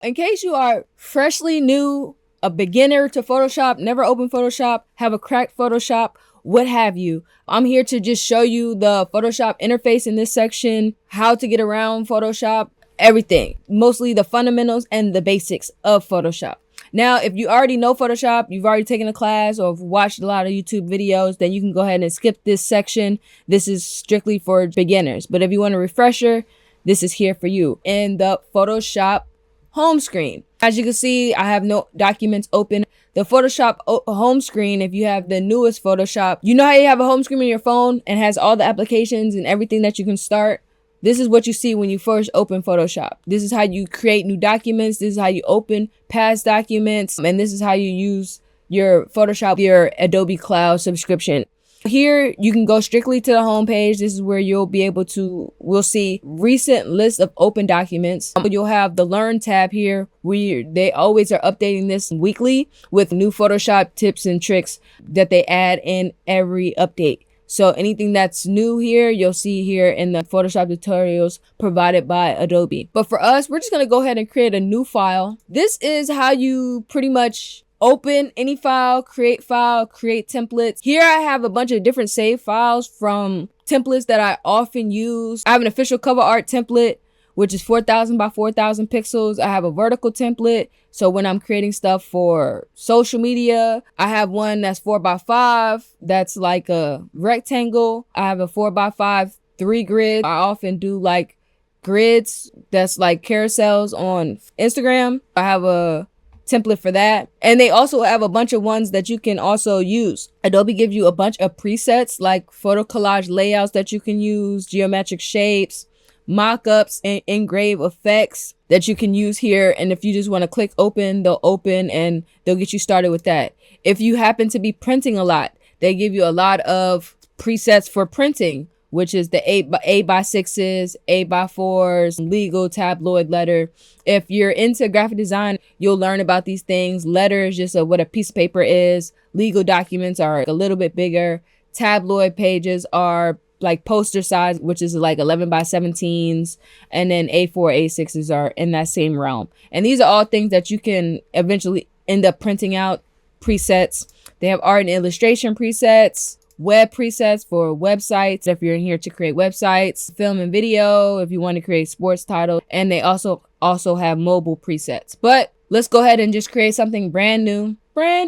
In case you are freshly new, a beginner to Photoshop, never opened Photoshop, have a cracked Photoshop, what have you, I'm here to just show you the Photoshop interface in this section, how to get around Photoshop, everything. Mostly the fundamentals and the basics of Photoshop. Now, if you already know Photoshop, you've already taken a class or watched a lot of YouTube videos, then you can go ahead and skip this section. This is strictly for beginners. But if you want a refresher, this is here for you. In the Photoshop home screen, as you can see, I have no documents open. The Photoshop home screen, if you have the newest Photoshop, you know how you have a home screen on your phone and has all the applications and everything that you can start? This is what you see when you first open Photoshop. This is how you create new documents. This is how you open past documents. And this is how you use your Photoshop, your Adobe Cloud subscription. Here, you can go strictly to the home page. This is where you'll be able to, we'll see recent list of open documents. You'll have the Learn tab here, where they always are updating this weekly with new Photoshop tips and tricks that they add in every update. So anything that's new here, you'll see here in the Photoshop tutorials provided by Adobe. But for us, we're just going to go ahead and create a new file. This is how you pretty much open any file, create templates. Here I have a bunch of different save files from templates that I often use. I have an official cover art template, which is 4,000 by 4,000 pixels. I have a vertical template. So when I'm creating stuff for social media, I have one that's 4 by 5. That's like a rectangle. I have a 4 by 5 3 grid. I often do like grids that's like carousels on Instagram. I have a template for that. And they also have a bunch of ones that you can also use. Adobe gives you a bunch of presets like photo collage layouts that you can use, geometric shapes, mock-ups, and engrave effects that you can use here. And if you just want to click open, they'll open and they'll get you started with that. If you happen to be printing a lot, they give you a lot of presets for printing, which is the 8x6s, 8x4s, legal, tabloid, letter. If you're into graphic design, you'll learn about these things. Letter is just what a piece of paper is. Legal documents are a little bit bigger. Tabloid pages are like poster size, which is like 11x17s. And then A4, A6s are in that same realm. And these are all things that you can eventually end up printing out, presets. They have art and illustration presets, web presets for websites if you're in here to create websites, film and video if you want to create sports titles, and they also have mobile presets. But let's go ahead and just create something brand new. We're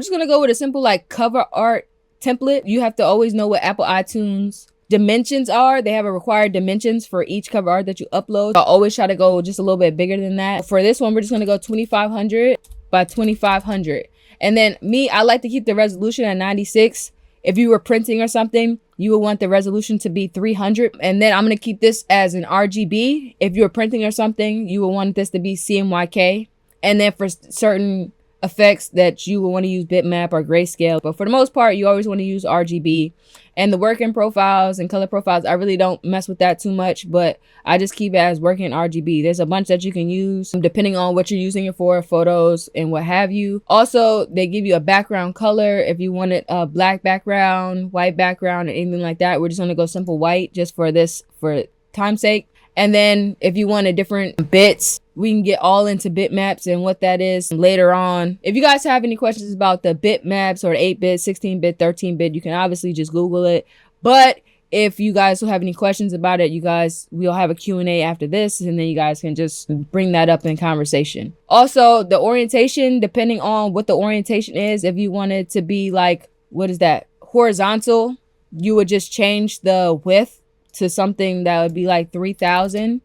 just gonna go with a simple like cover art template. You have to always know what Apple iTunes dimensions are. They have a required dimensions for each cover art that you upload. I always try to go just a little bit bigger than that. For this one, we're just gonna go 2,500 by 2,500. And then I like to keep the resolution at 96. If you were printing or something, you would want the resolution to be 300. And then I'm going to keep this as an RGB. If you were printing or something, you would want this to be CMYK. And then for certain effects that you will want to use bitmap or grayscale. But for the most part, you always want to use RGB. And the working profiles and color profiles, I really don't mess with that too much, but I just keep it as working RGB. There's a bunch that you can use depending on what you're using it for, photos and what have you. Also, they give you a background color if you wanted a black background, white background, or anything like that. We're just going to go simple white just for this, for time's sake. And then if you wanted different bits, we can get all into bitmaps and what that is later on. If you guys have any questions about the bitmaps or 8-bit, 16-bit, 13-bit, you can obviously just Google it. But if you guys will have any questions about it, we'll have a Q&A after this, and then you guys can just bring that up in conversation. Also, the orientation, depending on what the orientation is, if you want it to be like, what is that, horizontal, you would just change the width to something that would be like 3,000,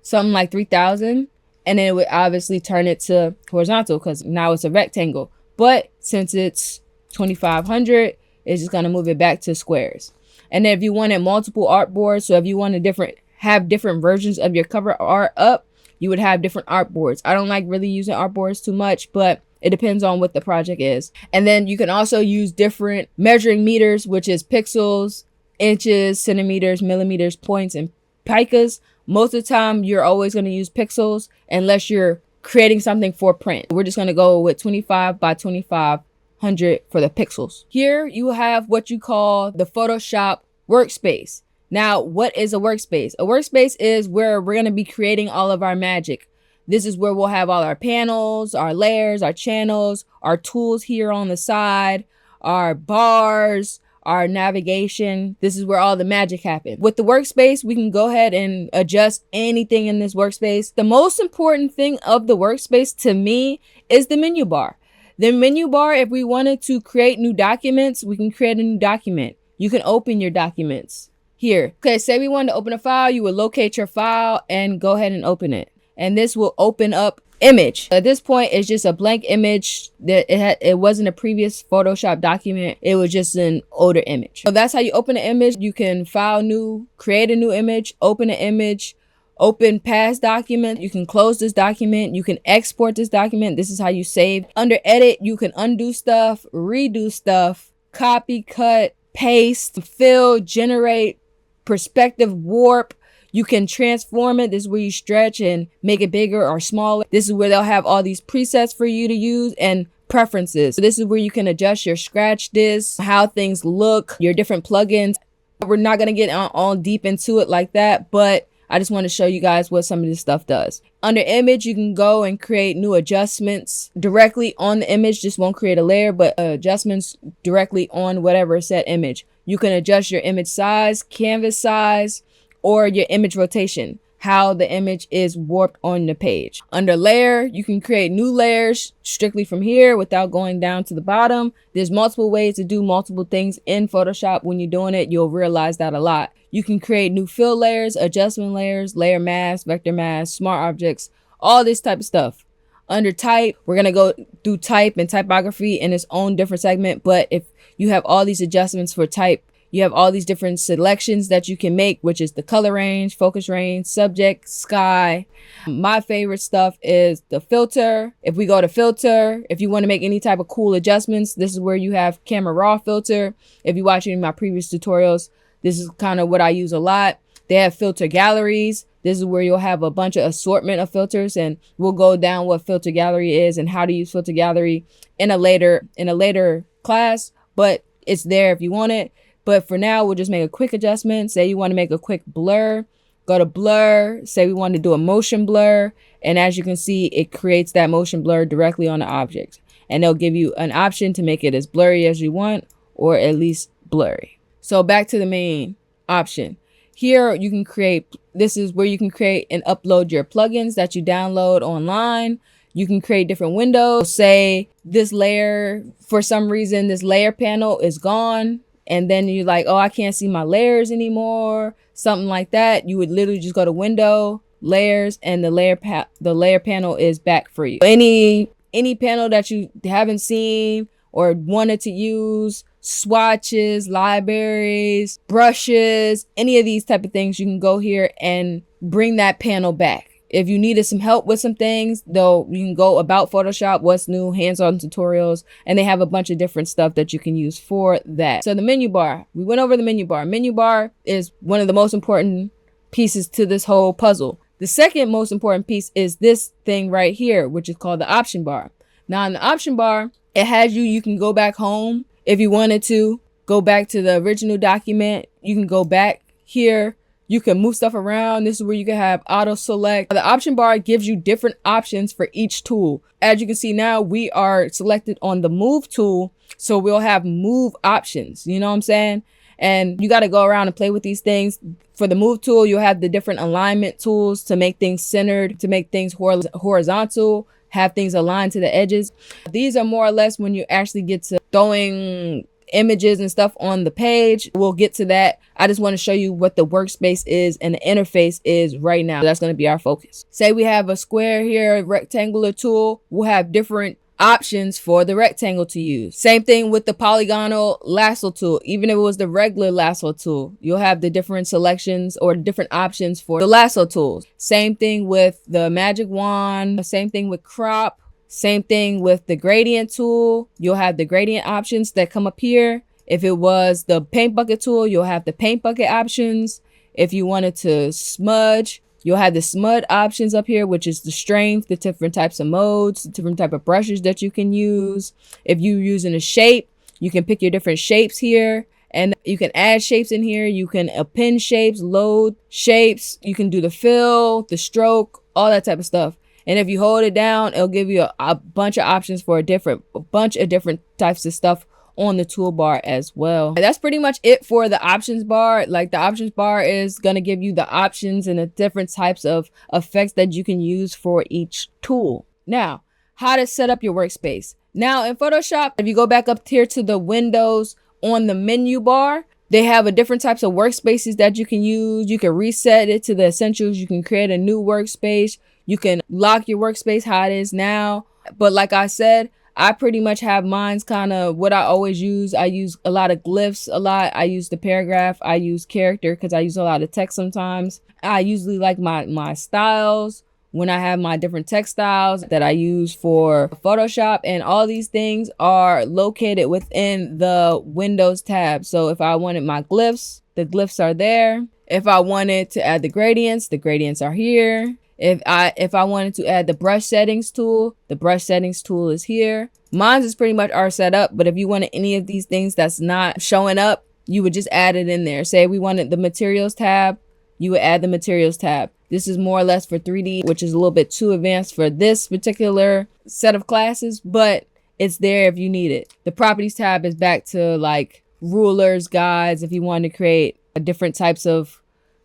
something like 3,000. And then it would obviously turn it to horizontal because now it's a rectangle. But since it's 2,500, it's just going to move it back to squares. And then if you wanted multiple artboards, so if you want to have different versions of your cover art up, you would have different artboards. I don't like really using artboards too much, but it depends on what the project is. And then you can also use different measuring meters, which is pixels, inches, centimeters, millimeters, points, and picas. Most of the time, you're always going to use pixels unless you're creating something for print. We're just going to go with 25 by 2,500 for the pixels. Here you have what you call the Photoshop workspace. Now, what is a workspace? A workspace is where we're going to be creating all of our magic. This is where we'll have all our panels, our layers, our channels, our tools here on the side, our bars, our navigation. This is where all the magic happens. With the workspace, we can go ahead and adjust anything in this workspace. The most important thing of the workspace to me is the menu bar. The menu bar, if we wanted to create new documents, we can create a new document. You can open your documents here. Okay, say we wanted to open a file, you would locate your file and go ahead and open it. And this will open up image. At this point, it's just a blank image that it wasn't a previous Photoshop document. It was just an older image. So that's how you open an image. You can file new, create a new image, open an image, open past document. You can close this document. You can export this document. This is how you save. Under edit, you can undo stuff, redo stuff, copy, cut, paste, fill, generate, perspective, warp. You can transform it. This is where you stretch and make it bigger or smaller. This is where they'll have all these presets for you to use and preferences. So this is where you can adjust your scratch disk, how things look, your different plugins. We're not going to get all deep into it like that, but I just want to show you guys what some of this stuff does. Under image, you can go and create new adjustments directly on the image. Just won't create a layer, but adjustments directly on whatever set image. You can adjust your image size, canvas size, or your image rotation, how the image is warped on the page. Under layer, you can create new layers strictly from here without going down to the bottom. There's multiple ways to do multiple things in Photoshop. When you're doing it, you'll realize that a lot. You can create new fill layers, adjustment layers, layer mask, vector mask, smart objects, all this type of stuff. Under type, we're gonna go through type and typography in its own different segment. But if you have all these adjustments for type, you have all these different selections that you can make, which is the color range, focus range, subject, sky. My favorite stuff is the filter. If we go to filter, if you want to make any type of cool adjustments, this is where you have camera raw filter. If you watch any of my previous tutorials, this is kind of what I use a lot. They have filter galleries. This is where you'll have a bunch of assortment of filters, and we'll go down what filter gallery is and how to use filter gallery in a later class, but it's there if you want it. But for now, we'll just make a quick adjustment. Say you want to make a quick blur, go to blur. Say we want to do a motion blur. And as you can see, it creates that motion blur directly on the object. And they'll give you an option to make it as blurry as you want, or at least blurry. So back to the main option. Here you can create, this is where you can create and upload your plugins that you download online. You can create different windows. Say this layer, for some reason, this layer panel is gone. And then you're like, oh, I can't see my layers anymore, something like that. You would literally just go to window, layers, and the layer panel is back for you. Any panel that you haven't seen or wanted to use, swatches, libraries, brushes, any of these type of things, you can go here and bring that panel back. If you needed some help with some things, though, you can go about Photoshop, what's new, hands-on tutorials, and they have a bunch of different stuff that you can use for that. So the menu bar, we went over the menu bar. Menu bar is one of the most important pieces to this whole puzzle. The second most important piece is this thing right here, which is called the option bar. Now in the option bar, it has you can go back home if you wanted to, go back to the original document. You can go back here. You can move stuff around. This is where you can have auto select. The option bar gives you different options for each tool. As you can see now, we are selected on the move tool. So we'll have move options. You know what I'm saying? And you got to go around and play with these things. For the move tool, you'll have the different alignment tools to make things centered, to make things horizontal, have things aligned to the edges. These are more or less when you actually get to throwing images and stuff on the page. We'll get to that. I just want to show you what the workspace is and the interface is right now. That's going to be our focus. Say we have a square here, rectangular tool. We'll have different options for the rectangle to use. Same thing with the polygonal lasso tool. Even if it was the regular lasso tool, you'll have the different selections or different options for the lasso tools. Same thing with the magic wand. Same thing with crop. Same thing with the gradient tool. You'll have the gradient options that come up here. If it was the paint bucket tool, you'll have the paint bucket options. If you wanted to smudge, you'll have the smudge options up here, which is the strength, the different types of modes, the different type of brushes that you can use. If you're using a shape, you can pick your different shapes here. And you can add shapes in here. You can append shapes, load shapes. You can do the fill, the stroke, all that type of stuff. And if you hold it down, it'll give you a bunch of options for a bunch of different types of stuff on the toolbar as well. That's pretty much it for the options bar. Like, the options bar is going to give you the options and the different types of effects that you can use for each tool. Now, how to set up your workspace. Now in Photoshop, if you go back up here to the windows on the menu bar, they have a different types of workspaces that you can use. You can reset it to the essentials. You can create a new workspace. You can lock your workspace how it is now. But like I said, I pretty much have mine's kind of what I always use. I use a lot of glyphs a lot. I use the paragraph. I use character because I use a lot of text sometimes. I usually like my styles when I have my different textiles that I use for Photoshop, and all these things are located within the Windows tab. So if I wanted my glyphs, the glyphs are there. If I wanted to add the gradients are here. If I wanted to add the brush settings tool, the brush settings tool is here. Mine is pretty much are set up, but if you wanted any of these things that's not showing up, you would just add it in there. Say we wanted the materials tab, you would add the materials tab. This is more or less for 3D, which is a little bit too advanced for this particular set of classes, but it's there if you need it. The properties tab is back to like rulers, guides. If you want to create different types of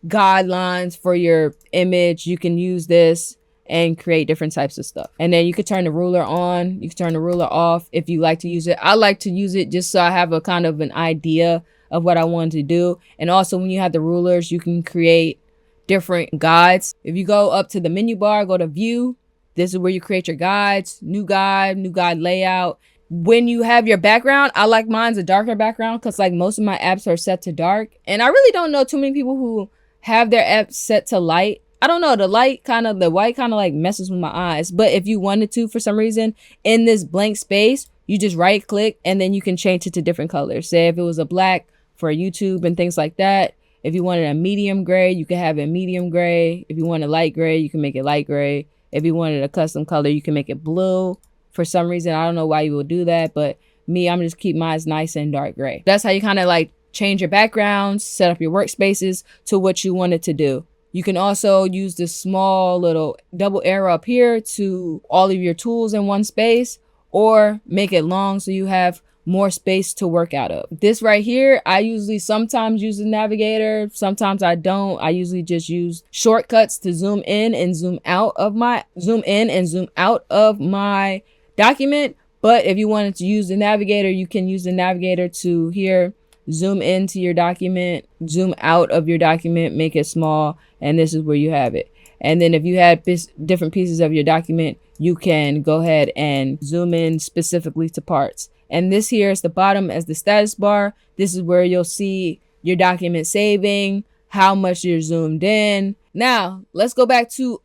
guidelines for your image, you can use this and create different types of stuff. And then you could turn the ruler on, you can turn the ruler off if you like to use it. I like to use it just so I have a kind of an idea of what I want to do. And also when you have the rulers, you can create different guides. If you go up to the menu bar, go to view, this is where you create your guides, new guide layout. When you have your background, I like mine's a darker background because like most of my apps are set to dark. And I really don't know too many people who have their apps set to light. I don't know, the white kind of like messes with my eyes. But if you wanted to, for some reason, in this blank space, you just right click and then you can change it to different colors. Say if it was a black for YouTube and things like that. If you wanted a medium gray, you can have it medium gray. If you want a light gray, you can make it light gray. If you wanted a custom color, you can make it blue. For some reason, I don't know why you would do that, but me, I'm just keep mine nice and dark gray. That's how you kind of like change your backgrounds, set up your workspaces to what you want it to do. You can also use this small little double arrow up here to all of your tools in one space, or make it long so you have more space to work out of. This right here, I usually sometimes use the navigator, sometimes I don't. I usually just use shortcuts to zoom in and zoom out of my document. But if you wanted to use the navigator, you can use the navigator to here, zoom into your document, zoom out of your document, make it small, and this is where you have it. And then if you had different pieces of your document, you can go ahead and zoom in specifically to parts. And this here is the bottom as the status bar. This is where you'll see your document saving, how much you're zoomed in. Now, let's go back to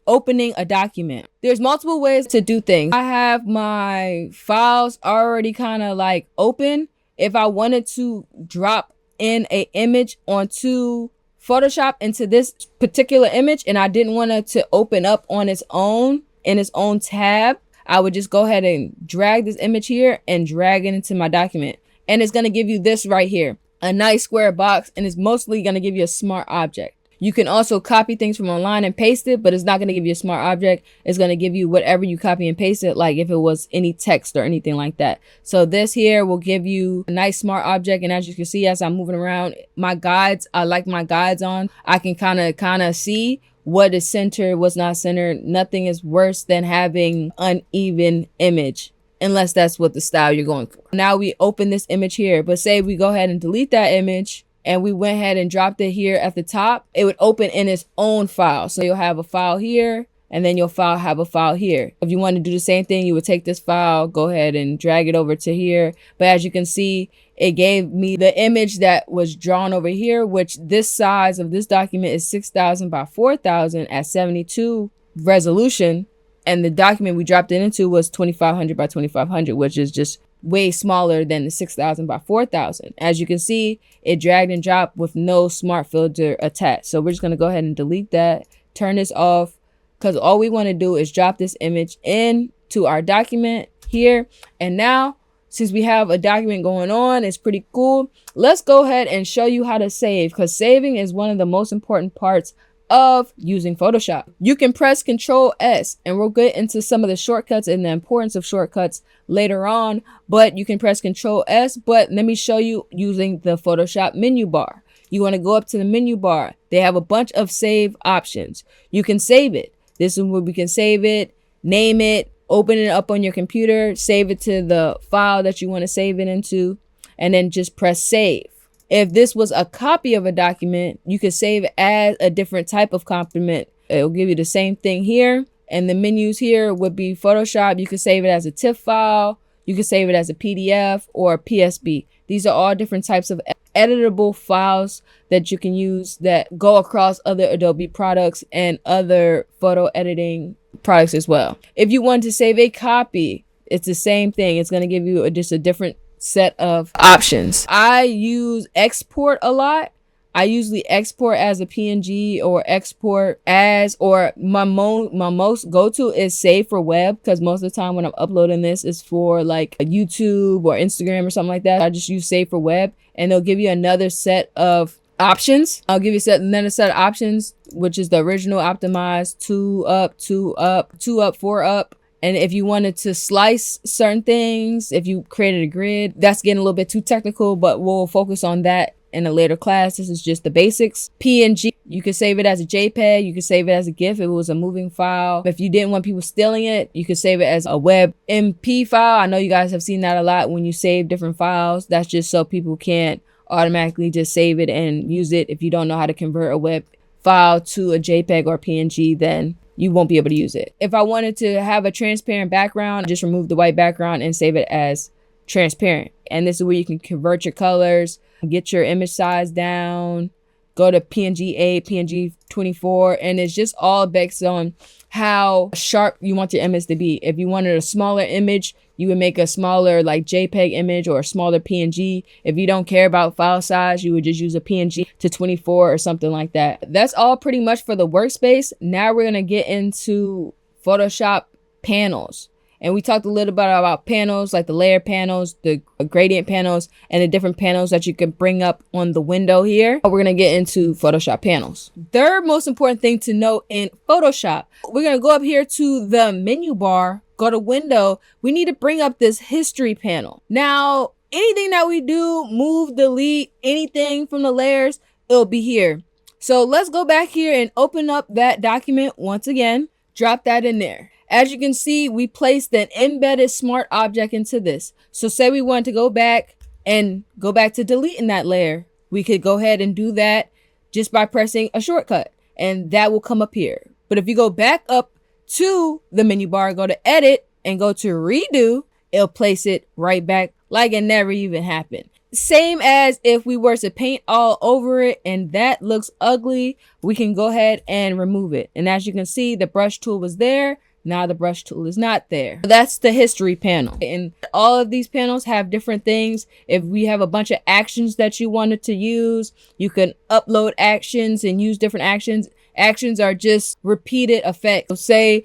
opening a document. There's multiple ways to do things. I have my files already kind of like open. If I wanted to drop in an image onto Photoshop into this particular image and I didn't want it to open up on its own in its own tab, I would just go ahead and drag this image here and drag it into my document. And it's going to give you this right here, a nice square box, and it's mostly going to give you a smart object. You can also copy things from online and paste it, but it's not going to give you a smart object. It's going to give you whatever you copy and paste it, like if it was any text or anything like that. So this here will give you a nice smart object. And as you can see, as I'm moving around my guides, I like my guides on. I can kind of see what is centered, what's not centered. Nothing is worse than having uneven image, unless that's what the style you're going for. Now we open this image here, but say we go ahead and delete that image and we went ahead and dropped it here at the top, it would open in its own file. So you'll have a file here, and then you'll have a file here. If you want to do the same thing, you would take this file, go ahead and drag it over to here. But as you can see, it gave me the image that was drawn over here, which this size of this document is 6,000 by 4,000 at 72 resolution. And the document we dropped it into was 2,500 by 2,500, which is just way smaller than the 6,000 by 4,000. As you can see, it dragged and dropped with no smart filter attached. So we're just going to go ahead and delete that, turn this off, because all we want to do is drop this image into our document here. And now, since we have a document going on, it's pretty cool. Let's go ahead and show you how to save, because saving is one of the most important parts of using Photoshop. You can press Control S, and we'll get into some of the shortcuts and the importance of shortcuts later on, but you can press Control S. But let me show you using the Photoshop menu bar. You want to go up to the menu bar. They have a bunch of save options. You can save it. This is where we can save it, name it, open it up on your computer, save it to the file that you want to save it into, and then just press save. If this was a copy of a document, you could save it as a different type of document. It'll give you the same thing here. And the menus here would be Photoshop. You could save it as a TIFF file. You could save it as a PDF or a PSB. These are all different types of editable files that you can use that go across other Adobe products and other photo editing products as well. If you want to save a copy, it's the same thing. It's going to give you just a different set of options. I use export a lot. I usually export as a PNG or export as, or my most go-to is save for web, because most of the time when I'm uploading this is for like a YouTube or Instagram or something like that. I just use save for web, and they'll give you another set of options. I'll give you another set of options, which is the original optimized, 2 up, 2 up, 2 up, 4 up. And if you wanted to slice certain things, if you created a grid, that's getting a little bit too technical, but we'll focus on that in a later class. This is just the basics. PNG, you could save it as a JPEG. You could save it as a GIF if it was a moving file. If you didn't want people stealing it, you could save it as a web MP file. I know you guys have seen that a lot when you save different files. That's just so people can't automatically just save it and use it. If you don't know how to convert a web file to a JPEG or PNG, then you won't be able to use it. If I wanted to have a transparent background, just remove the white background and save it as transparent. And this is where you can convert your colors, get your image size down, go to PNG 8, PNG 24, and it's just all based on how sharp you want your image to be. If you wanted a smaller image, you would make a smaller like JPEG image or a smaller PNG. If you don't care about file size, you would just use a PNG to 24 or something like that. That's all pretty much for the workspace. Now we're gonna get into Photoshop panels. And we talked a little bit about panels, like the layer panels, the gradient panels, and the different panels that you can bring up on the window here. We're going to get into Photoshop panels. Third most important thing to know in Photoshop, we're going to go up here to the menu bar, go to window. We need to bring up this history panel. Now, anything that we do, move, delete, anything from the layers, it'll be here. So let's go back here and open up that document once again, drop that in there. As you can see, we placed an embedded smart object into this. So say we want to go back to deleting that layer. We could go ahead and do that just by pressing a shortcut, and that will come up here. But if you go back up to the menu bar, go to edit and go to redo, it'll place it right back like it never even happened. Same as if we were to paint all over it and that looks ugly, we can go ahead and remove it. And as you can see, the brush tool was there. Now the brush tool is not there. That's the history panel. And all of these panels have different things. If we have a bunch of actions that you wanted to use, you can upload actions and use different actions. Actions are just repeated effects. So say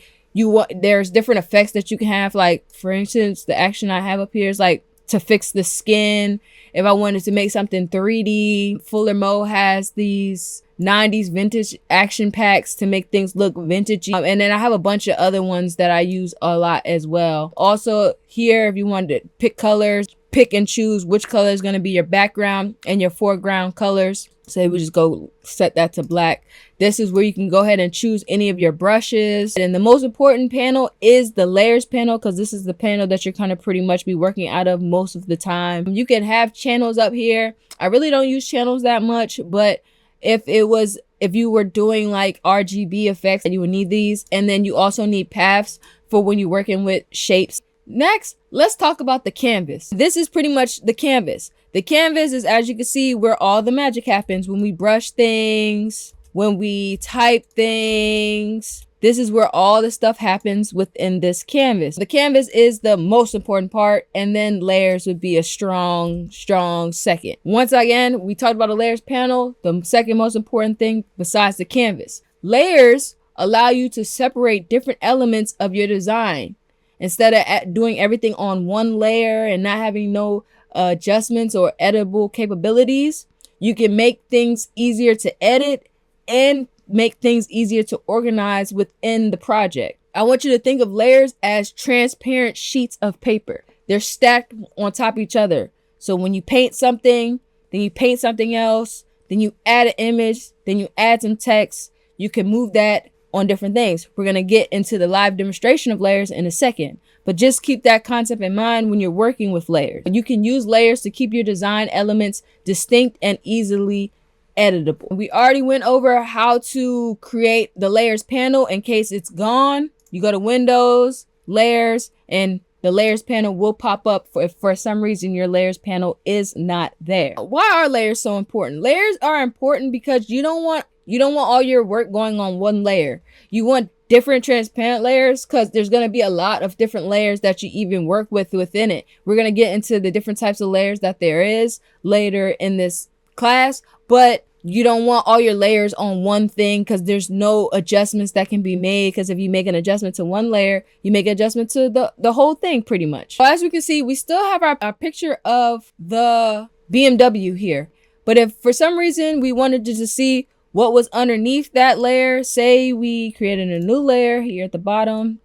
there's different effects that you can have. Like for instance, the action I have up here is like to fix the skin. If I wanted to make something 3D, Fuller Mode has these 90s vintage action packs to make things look vintagey. And then I have a bunch of other ones that I use a lot as well. Also here, if you wanted to pick colors, pick and choose which color is going to be your background and your foreground colors. Say we just go set that to black. This is where you can go ahead and choose any of your brushes. And the most important panel is the layers panel, because this is the panel that you're kind of pretty much be working out of most of the time. You can have channels up here. I really don't use channels that much, but if you were doing like RGB effects, you would need these. And then you also need paths for when you're working with shapes. Next, let's talk about the canvas. This is pretty much the canvas. The canvas is, as you can see, where all the magic happens. When we brush things, when we type things, this is where all the stuff happens within this canvas. The canvas is the most important part, and then layers would be a strong second. Once again, we talked about the layers panel, the second most important thing besides the canvas. Layers allow you to separate different elements of your design. Instead of doing everything on one layer and not having no adjustments or editable capabilities, you can make things easier to edit and make things easier to organize within the project. I want you to think of layers as transparent sheets of paper. They're stacked on top of each other. So when you paint something, then you paint something else, then you add an image, then you add some text, you can move that on different things. We're going to get into the live demonstration of layers in a second, but just keep that concept in mind when you're working with layers. You can use layers to keep your design elements distinct and easily editable. We already went over how to create the layers panel in case it's gone. You go to Windows, Layers, and the layers panel will pop up if for some reason your layers panel is not there. Why are layers so important? Layers are important because you don't want all your work going on one layer. You want different transparent layers because there's going to be a lot of different layers that you even work with within it. We're going to get into the different types of layers that there is later in this class, but you don't want all your layers on one thing because there's no adjustments that can be made, because if you make an adjustment to one layer, you make an adjustment to the whole thing pretty much. So as we can see, we still have our picture of the BMW here. But if for some reason we wanted to just see what was underneath that layer, say we created a new layer here at the bottom.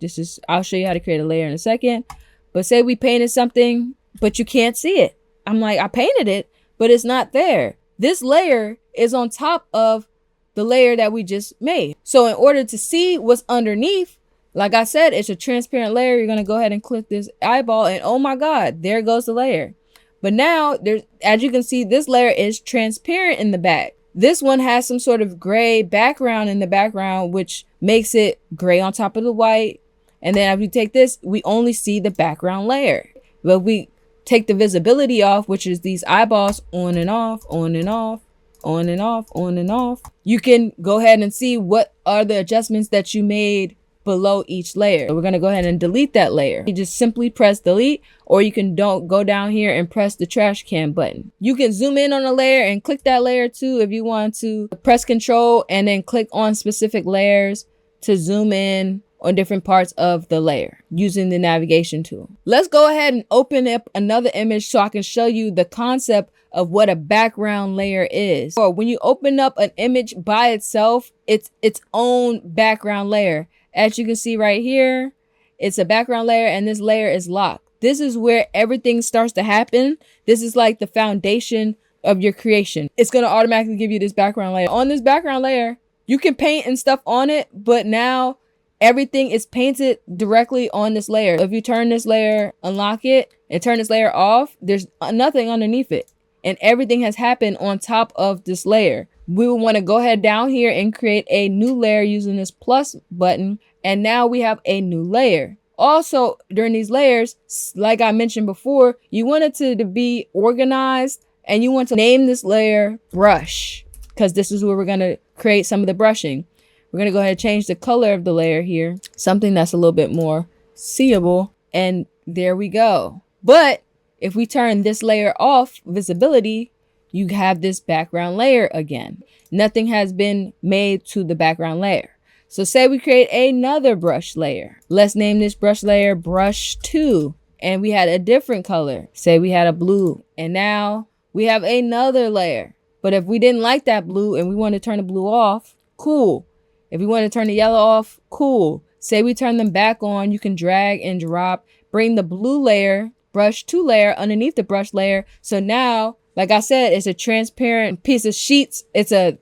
I'll show you how to create a layer in a second. But say we painted something, but you can't see it. I'm like, I painted it, but it's not there. This layer is on top of the layer that we just made. So in order to see what's underneath, like I said, it's a transparent layer. You're going to go ahead and click this eyeball and oh my God, there goes the layer. But now as you can see, this layer is transparent in the back. This one has some sort of gray background in the background, which makes it gray on top of the white. And then if we take this, we only see the background layer. But we take the visibility off, which is these eyeballs on and off, on and off, on and off, on and off. You can go ahead and see what are the adjustments that you made below each layer. So we're going to go ahead and delete that layer. You just simply press delete, or you can go down here and press the trash can button. You can zoom in on a layer and click that layer too if you want to. Press Control and then click on specific layers to zoom in on different parts of the layer using the navigation tool. Let's go ahead and open up another image so I can show you the concept of what a background layer is. Or when you open up an image by itself, it's its own background layer. As you can see right here, it's a background layer and this layer is locked. This is where everything starts to happen. This is like the foundation of your creation. It's going to automatically give you this background layer. On this background layer, you can paint and stuff on it, but now everything is painted directly on this layer. If you turn this layer, unlock it, and turn this layer off, there's nothing underneath it. And everything has happened on top of this layer. We will want to go ahead down here and create a new layer using this plus button. And now we have a new layer. Also, during these layers, like I mentioned before, you want it to be organized and you want to name this layer brush, because this is where we're going to create some of the brushing. We're going to go ahead and change the color of the layer here, something that's a little bit more seeable. And there we go. But if we turn this layer off, visibility, you have this background layer again. Nothing has been made to the background layer. So say we create another brush layer. Let's name this brush layer brush 2. And we had a different color. Say we had a blue. And now we have another layer. But if we didn't like that blue and we want to turn the blue off, cool. If we want to turn the yellow off, cool. Say we turn them back on, you can drag and drop, bring the blue layer, brush 2 layer underneath the brush layer. So now, like I said, it's a transparent piece of sheets. It's a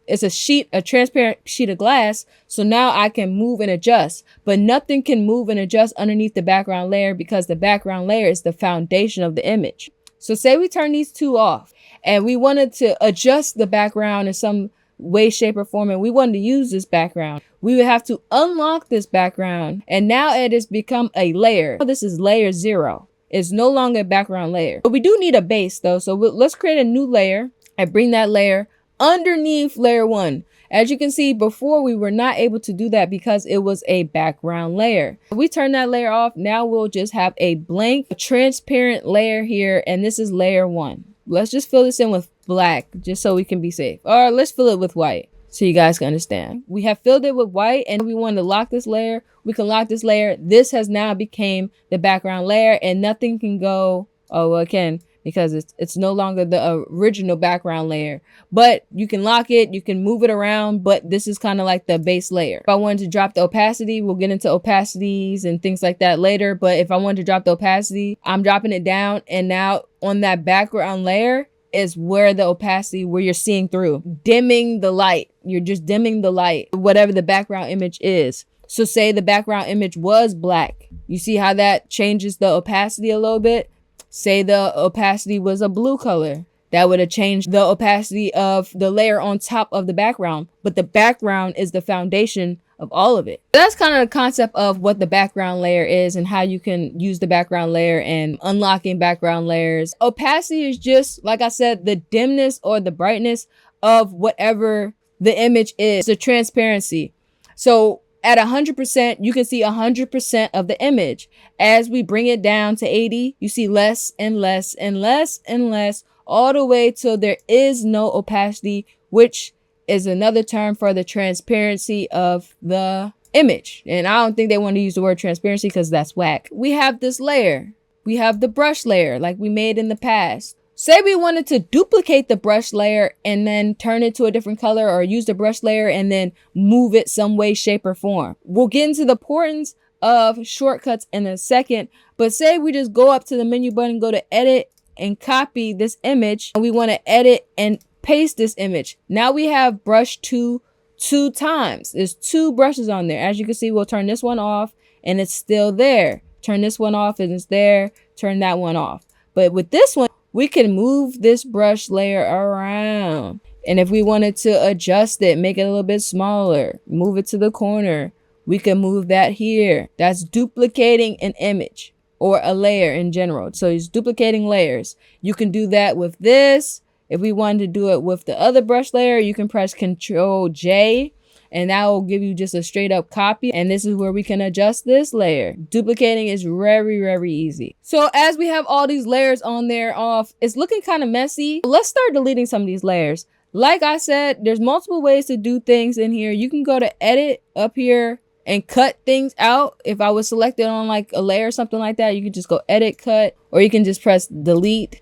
transparent sheet of glass. So now I can move and adjust, but nothing can move and adjust underneath the background layer because the background layer is the foundation of the image. So say we turn these 2 off and we wanted to adjust the background in some way, shape, or form, and we wanted to use this background. We would have to unlock this background, and now it has become a layer. This is layer 0. It's no longer a background layer. But we do need a base though, so let's create a new layer and bring that layer underneath layer 1. As you can see, before we were not able to do that because it was a background layer. If we turn that layer off, now we'll just have a blank, transparent layer here, and this is layer 1. Let's just fill this in with black just so we can be safe. Or let's fill it with white so you guys can understand. We have filled it with white and we want to lock this layer. We can lock this layer. This has now became the background layer and nothing can go, oh, well, it can because it's no longer the original background layer. But you can lock it, you can move it around, but this is kind of like the base layer. If I wanted to drop the opacity, we'll get into opacities and things like that later. But if I wanted to drop the opacity, I'm dropping it down, and now on that background layer is where the opacity, where you're seeing through, dimming the light. You're just dimming the light, whatever the background image is. So say the background image was black. You see how that changes the opacity a little bit? Say the opacity was a blue color. That would have changed the opacity of the layer on top of the background. But the background is the foundation of all of it. That's kind of the concept of what the background layer is and how you can use the background layer and unlocking background layers. Opacity is just, like I said, the dimness or the brightness of whatever the image is. The transparency. So at 100%, you can see 100% of the image. As we bring it down to 80, you see less and less and less and less, all the way till there is no opacity, which is another term for the transparency of the image. And I don't think they want to use the word transparency because that's whack. We have this layer. We have the brush layer like we made in the past. Say we wanted to duplicate the brush layer and then turn it to a different color, or use the brush layer and then move it some way, shape, or form. We'll get into the importance of shortcuts in a second, but say we just go up to the menu button, go to edit, and copy this image, and we want to edit and paste this image. Now we have brush two times. There's two brushes on there. As you can see, we'll turn this one off and it's still there. Turn this one off and it's there. Turn that one off. But with this one, we can move this brush layer around. And if we wanted to adjust it, make it a little bit smaller, move it to the corner, we can move that here. That's duplicating an image or a layer in general. So it's duplicating layers. You can do that with this. If we wanted to do it with the other brush layer, you can press Control J, and that will give you just a straight up copy. And this is where we can adjust this layer. Duplicating is very, very easy. So as we have all these layers on there off, it's looking kind of messy. Let's start deleting some of these layers. Like I said, there's multiple ways to do things in here. You can go to edit up here and cut things out. If I was selected on like a layer or something like that, you can just go edit, cut, or you can just press delete,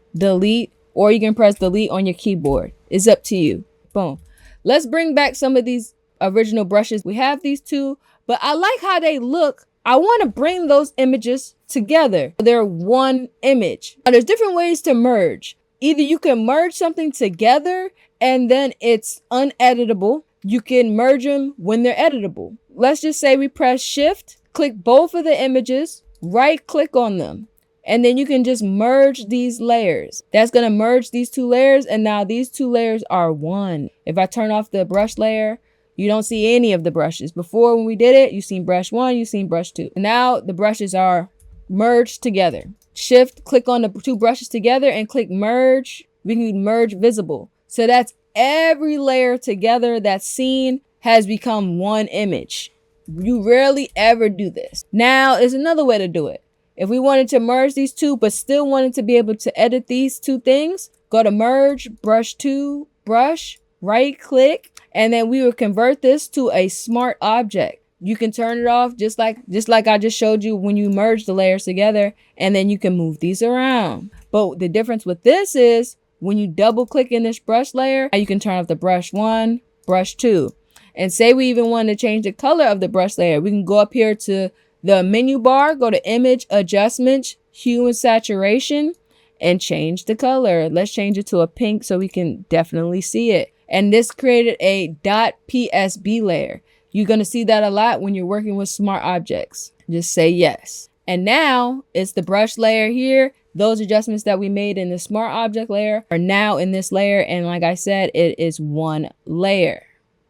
or you can press delete on your keyboard. It's up to you. Boom. Let's bring back some of these original brushes. We have these two, but I like how they look. I want to bring those images together. They're one image. Now, there's different ways to merge. Either you can merge something together and then it's uneditable. You can merge them when they're editable. Let's just say we press Shift, click both of the images, right click on them, and then you can just merge these layers. That's going to merge these two layers, and now these two layers are one. If I turn off the brush layer, you don't see any of the brushes. Before, when we did it, you seen brush one, you seen brush two. Now the brushes are merged together. Shift, click on the two brushes together and click merge. We can merge visible. So that's every layer together that's seen has become one image. You rarely ever do this. Now is another way to do it. If we wanted to merge these two, but still wanted to be able to edit these two things, go to merge, brush to brush, right click, and then we would convert this to a smart object. You can turn it off just like I just showed you when you merge the layers together, and then you can move these around. But the difference with this is when you double click in this brush layer, you can turn off the brush one, brush two. And say we even want to change the color of the brush layer, we can go up here to the menu bar, go to image, adjustments, hue and saturation, and change the color. Let's change it to a pink so we can definitely see it. And this created a .psb layer. You're going to see that a lot when you're working with smart objects. Just say yes. And now it's the brush layer here. Those adjustments that we made in the smart object layer are now in this layer. And like I said, it is one layer.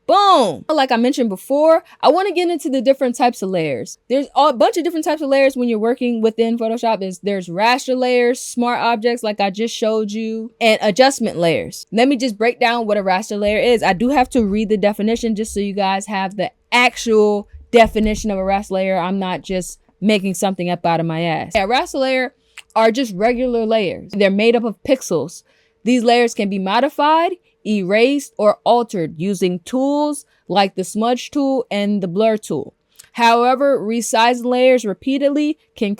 Boom! Like I mentioned before, I want to get into the different types of layers. There's a bunch of different types of layers when you're working within Photoshop. There's raster layers, smart objects like I just showed you, and adjustment layers. Let me just break down what a raster layer is. I do have to read the definition just so you guys have the actual definition of a raster layer. I'm not just making something up out of my ass. Yeah, raster layer are just regular layers. They're made up of pixels. These layers can be modified, erased, or altered using tools like the smudge tool and the blur tool. However, resizing layers repeatedly can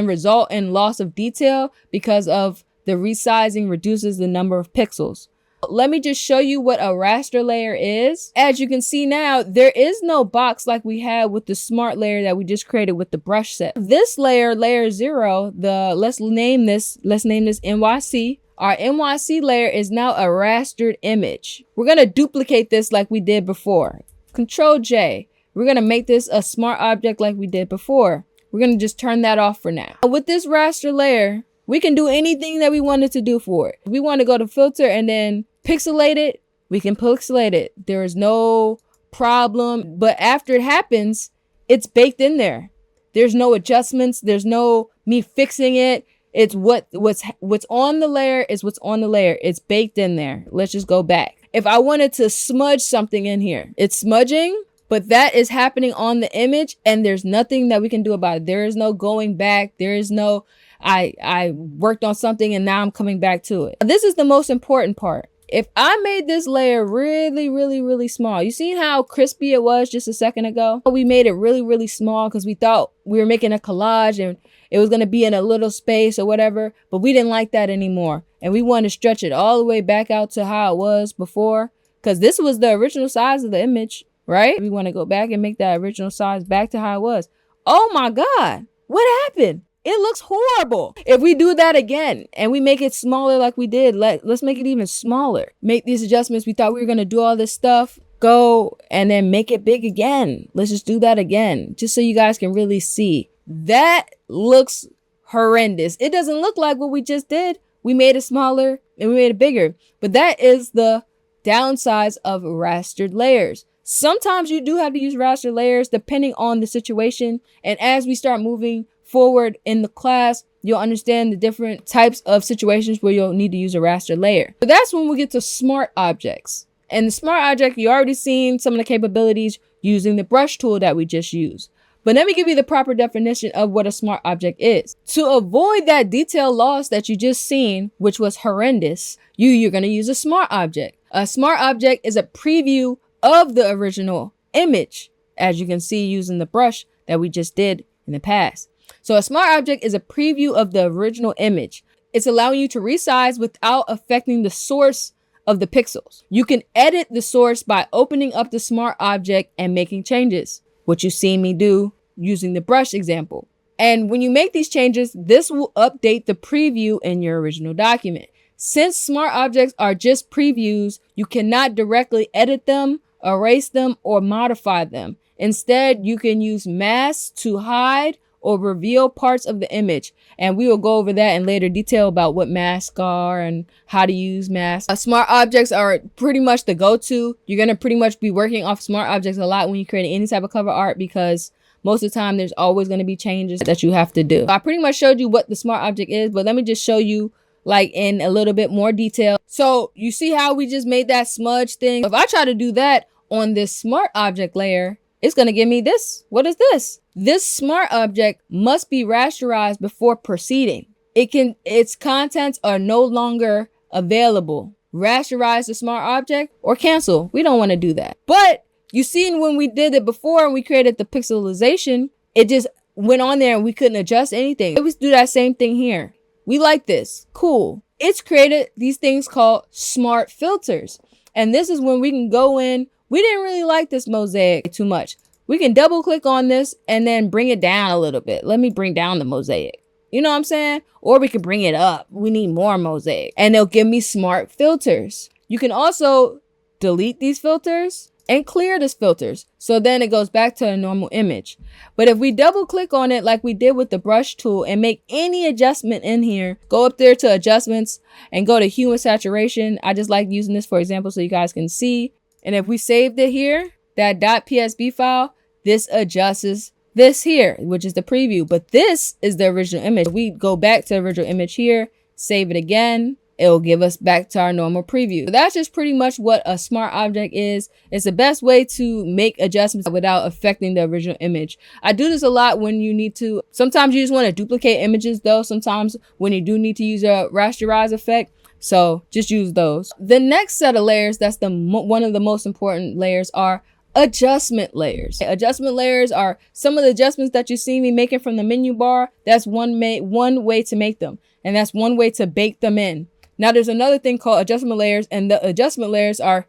result in loss of detail because of The resizing reduces the number of pixels. Let me just show you what a raster layer is. As you can see now, there is no box like we had with the smart layer that we just created with the brush set. This layer, layer 0, let's name this NYC. Our NYC layer is now a rastered image. We're gonna duplicate this like we did before. Control J. We're gonna make this a smart object like we did before. We're gonna just turn that off for now. With this raster layer, we can do anything that we wanted to do for it. If we want to go to filter and then pixelate it, we can pixelate it. There is no problem. But after it happens, it's baked in there. There's no adjustments. There's no me fixing it. It's what's on the layer is what's on the layer. It's baked in there. Let's just go back. If I wanted to smudge something in here, it's smudging, but that is happening on the image and there's nothing that we can do about it. There is no going back. There is no, I worked on something and now I'm coming back to it. This is the most important part. If I made this layer really, really, really small, you seen how crispy it was just a second ago? We made it really, really small because we thought we were making a collage and it was going to be in a little space or whatever, but we didn't like that anymore. And we wanted to stretch it all the way back out to how it was before, because this was the original size of the image, right? We want to go back and make that original size back to how it was. Oh my God, what happened? It looks horrible. If we do that again and we make it smaller like we did, let's make it even smaller. Make these adjustments. We thought we were going to do all this stuff. Go and then make it big again. Let's just do that again, just so you guys can really see. That looks horrendous. It doesn't look like what we just did. We made it smaller and we made it bigger. But that is the downsides of rastered layers. Sometimes you do have to use raster layers depending on the situation. And as we start moving forward in the class, you'll understand the different types of situations where you'll need to use a raster layer. But that's when we get to smart objects. And the smart object, you already seen some of the capabilities using the brush tool that we just used. But let me give you the proper definition of what a smart object is. To avoid that detail loss that you just seen, which was horrendous, you're going to use a smart object. A smart object is a preview of the original image, as you can see using the brush that we just did in the past. So a smart object is a preview of the original image. It's allowing you to resize without affecting the source of the pixels. You can edit the source by opening up the smart object and making changes, which you've seen me do using the brush example. And when you make these changes, this will update the preview in your original document. Since smart objects are just previews, you cannot directly edit them, erase them, or modify them. Instead, you can use masks to hide or reveal parts of the image. And we will go over that in later detail about what masks are and how to use masks. Smart objects are pretty much the go-to. You're going to pretty much be working off smart objects a lot when you create any type of cover art, because most of the time there's always going to be changes that you have to do. I pretty much showed you what the smart object is, but let me just show you like in a little bit more detail. So you see how we just made that smudge thing? If I try to do that on this smart object layer, it's going to give me this. What is this? This smart object must be rasterized before proceeding. Its contents are no longer available. Rasterize the smart object or cancel. We don't want to do that. But you seen when we did it before and we created the pixelization, it just went on there and we couldn't adjust anything. We do that same thing here. We like this. Cool. It's created these things called smart filters. And this is when we can go in. We didn't really like this mosaic too much. We can double click on this and then bring it down a little bit. Let me bring down the mosaic. You know what I'm saying? Or we can bring it up. We need more mosaic. And they'll give me smart filters. You can also delete these filters and clear these filters. So then it goes back to a normal image. But if we double click on it like we did with the brush tool and make any adjustment in here, go up there to adjustments and go to hue and saturation. I just like using this for example so you guys can see. And if we saved it here, that .psb file, this adjusts this here, which is the preview. But this is the original image. We go back to the original image here, save it again. It will give us back to our normal preview. So that's just pretty much what a smart object is. It's the best way to make adjustments without affecting the original image. I do this a lot when you need to. Sometimes you just want to duplicate images though. Sometimes when you do need to use a rasterize effect. So just use those. The next set of layers, that's one of the most important layers, are adjustment layers. Adjustment layers are some of the adjustments that you see me making from the menu bar. That's one way to make them, and that's one way to bake them in. Now there's another thing called adjustment layers, and the adjustment layers are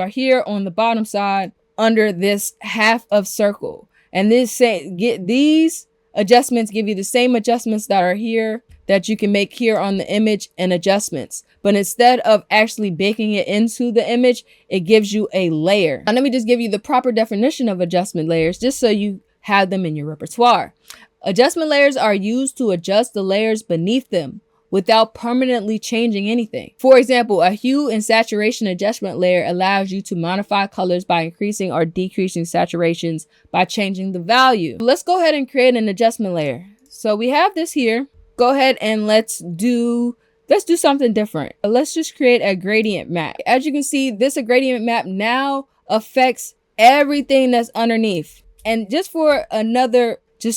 here on the bottom side under this half of circle. And these adjustments give you the same adjustments that are here that you can make here on the image and adjustments. But instead of actually baking it into the image, it gives you a layer. Now let me just give you the proper definition of adjustment layers just so you have them in your repertoire. Adjustment layers are used to adjust the layers beneath them without permanently changing anything. For example, a hue and saturation adjustment layer allows you to modify colors by increasing or decreasing saturations by changing the value. Let's go ahead and create an adjustment layer. So we have this here. Go ahead and let's do something different. Let's just create a gradient map. As you can see, this gradient map now affects everything that's underneath. And just so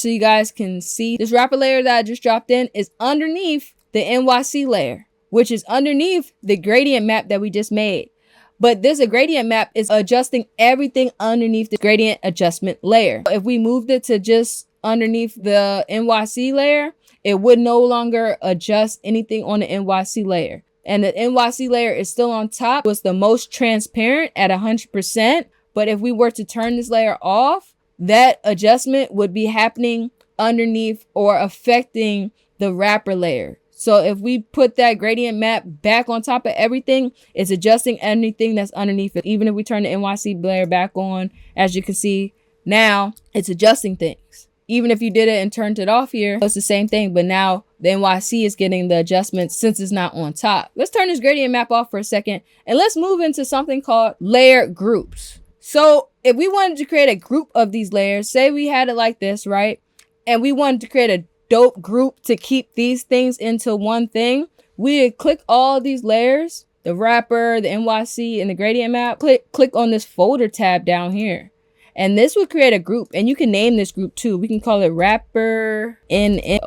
you guys can see, this wrapper layer that I just dropped in is underneath the NYC layer, which is underneath the gradient map that we just made. But this gradient map is adjusting everything underneath the gradient adjustment layer. If we moved it to just underneath the NYC layer, it would no longer adjust anything on the NYC layer. And the NYC layer is still on top. It's the most transparent at 100%. But if we were to turn this layer off, that adjustment would be happening underneath or affecting the wrapper layer. So if we put that gradient map back on top of everything, it's adjusting anything that's underneath it. Even if we turn the NYC layer back on, as you can see now, it's adjusting things. Even if you did it and turned it off here, it's the same thing. But now the NYC is getting the adjustments since it's not on top. Let's turn this gradient map off for a second. And let's move into something called layer groups. So if we wanted to create a group of these layers, say we had it like this, right? And we wanted to create a dope group to keep these things into one thing, we would click all these layers, the wrapper, the NYC, and the gradient map. Click on this folder tab down here. And this would create a group, and you can name this group too. We can call it wrapper NYC.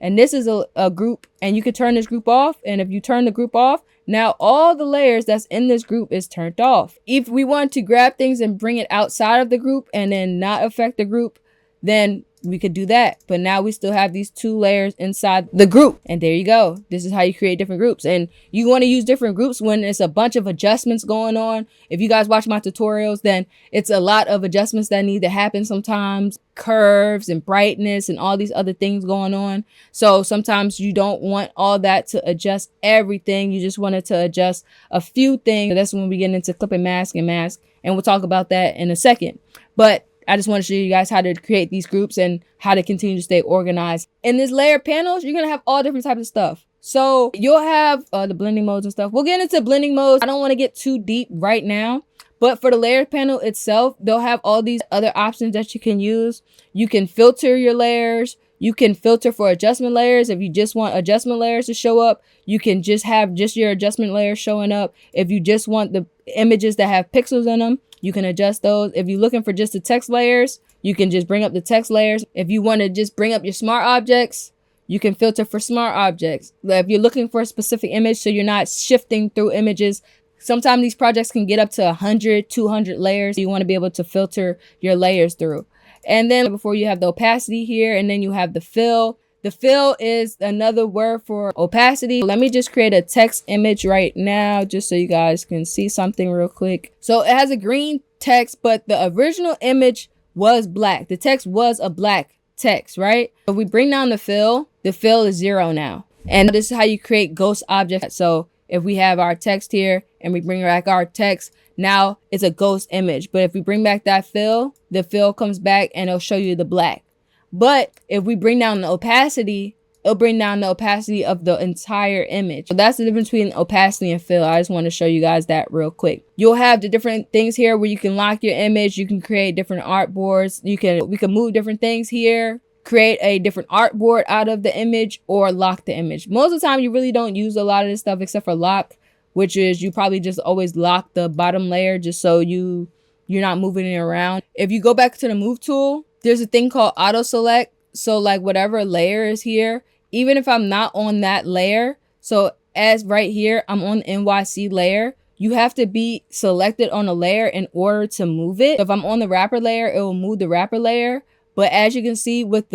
And this is a group, and you can turn this group off. And if you turn the group off, now all the layers that's in this group is turned off. If we want to grab things and bring it outside of the group and then not affect the group, then we could do that. But now we still have these two layers inside the group. And there you go. This is how you create different groups. And you want to use different groups when it's a bunch of adjustments going on. If you guys watch my tutorials, then it's a lot of adjustments that need to happen sometimes. Curves and brightness and all these other things going on. So sometimes you don't want all that to adjust everything. You just want it to adjust a few things. That's when we get into clip and mask. And we'll talk about that in a second. But I just want to show you guys how to create these groups and how to continue to stay organized. In this layer panels, you're going to have all different types of stuff. So you'll have the blending modes and stuff. We'll get into blending modes. I don't want to get too deep right now. But for the layer panel itself, they'll have all these other options that you can use. You can filter your layers. You can filter for adjustment layers. If you just want adjustment layers to show up, you can just have just your adjustment layers showing up. If you just want the images that have pixels in them, you can adjust those. If you're looking for just the text layers, you can just bring up the text layers. If you want to just bring up your smart objects, you can filter for smart objects. If you're looking for a specific image, so you're not shifting through images, sometimes these projects can get up to 100, 200 layers. You want to be able to filter your layers through. And then before you have the opacity here, and then you have the fill. The fill is another word for opacity. Let me just create a text image right now, just so you guys can see something real quick. So it has a green text, but the original image was black. The text was a black text, right? If we bring down the fill is 0 now. And this is how you create ghost objects. So if we have our text here and we bring back our text, now it's a ghost image. But if we bring back that fill, the fill comes back and it'll show you the black. But if we bring down the opacity, it'll bring down the opacity of the entire image. So that's the difference between opacity and fill. I just want to show you guys that real quick. You'll have the different things here where you can lock your image. You can create different artboards. We can move different things here, create a different artboard out of the image, or lock the image. Most of the time, you really don't use a lot of this stuff except for lock, which is you probably just always lock the bottom layer just so you're not moving it around. If you go back to the move tool, there's a thing called auto select. So like whatever layer is here, even if I'm not on that layer, so as right here, I'm on the NYC layer, you have to be selected on a layer in order to move it. So if I'm on the wrapper layer, it will move the wrapper layer. But as you can see with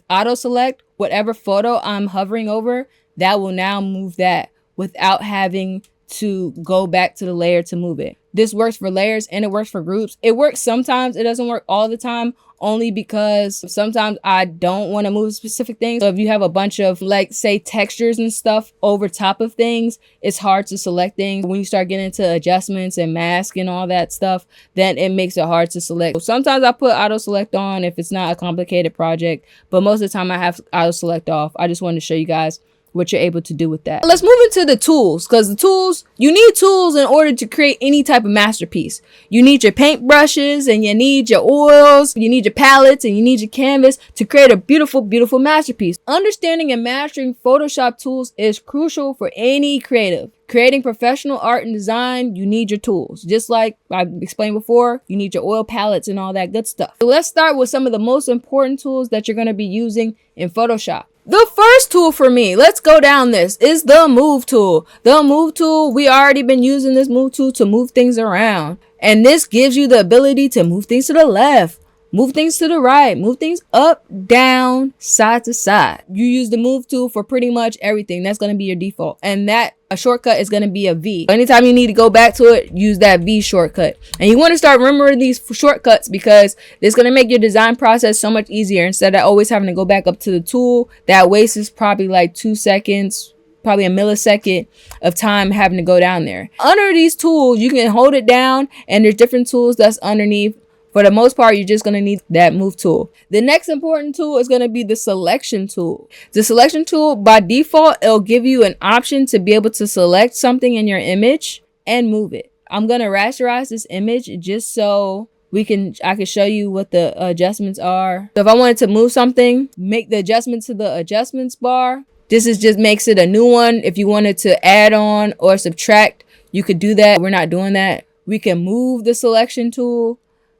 auto select, whatever photo I'm hovering over, that will now move that without having to go back to the layer to move it. This works for layers and it works for groups. It works sometimes, it doesn't work all the time, only because sometimes I don't want to move specific things. So if you have a bunch of, like, say, textures and stuff over top of things, it's hard to select things. When you start getting into adjustments and mask and all that stuff, then it makes it hard to select. So sometimes I put auto select on if it's not a complicated project, but most of the time I have auto select off. I just wanted to show you guys what you're able to do with that. Let's move into the tools, because the tools, you need tools in order to create any type of masterpiece. You need your paint brushes, and you need your oils, you need your palettes, and you need your canvas to create a beautiful, beautiful masterpiece. Understanding and mastering Photoshop tools is crucial for any creative. Creating professional art and design, you need your tools. Just like I explained before, you need your oil palettes and all that good stuff. So let's start with some of the most important tools that you're going to be using in Photoshop. The first tool for me, let's go down this, is the move tool. The move tool, we already been using this move tool to move things around. And this gives you the ability to move things to the left, move things to the right, move things up, down, side to side. You use the move tool for pretty much everything. That's going to be your default. And that a shortcut is going to be a V. Anytime you need to go back to it, use that V shortcut. And you want to start remembering these shortcuts because it's going to make your design process so much easier instead of always having to go back up to the tool. That wastes probably like 2 seconds, probably a millisecond of time having to go down there. Under these tools, you can hold it down and there's different tools that's underneath. For the most part, you're just going to need that move tool. The next important tool is going to be the selection tool. The selection tool, by default, it'll give you an option to be able to select something in your image and move it. I'm going to rasterize this image just so I can show you what the adjustments are. So if I wanted to move something, make the adjustment to the adjustments bar. This is just makes it a new one. If you wanted to add on or subtract, you could do that. We're not doing that. We can move the selection tool.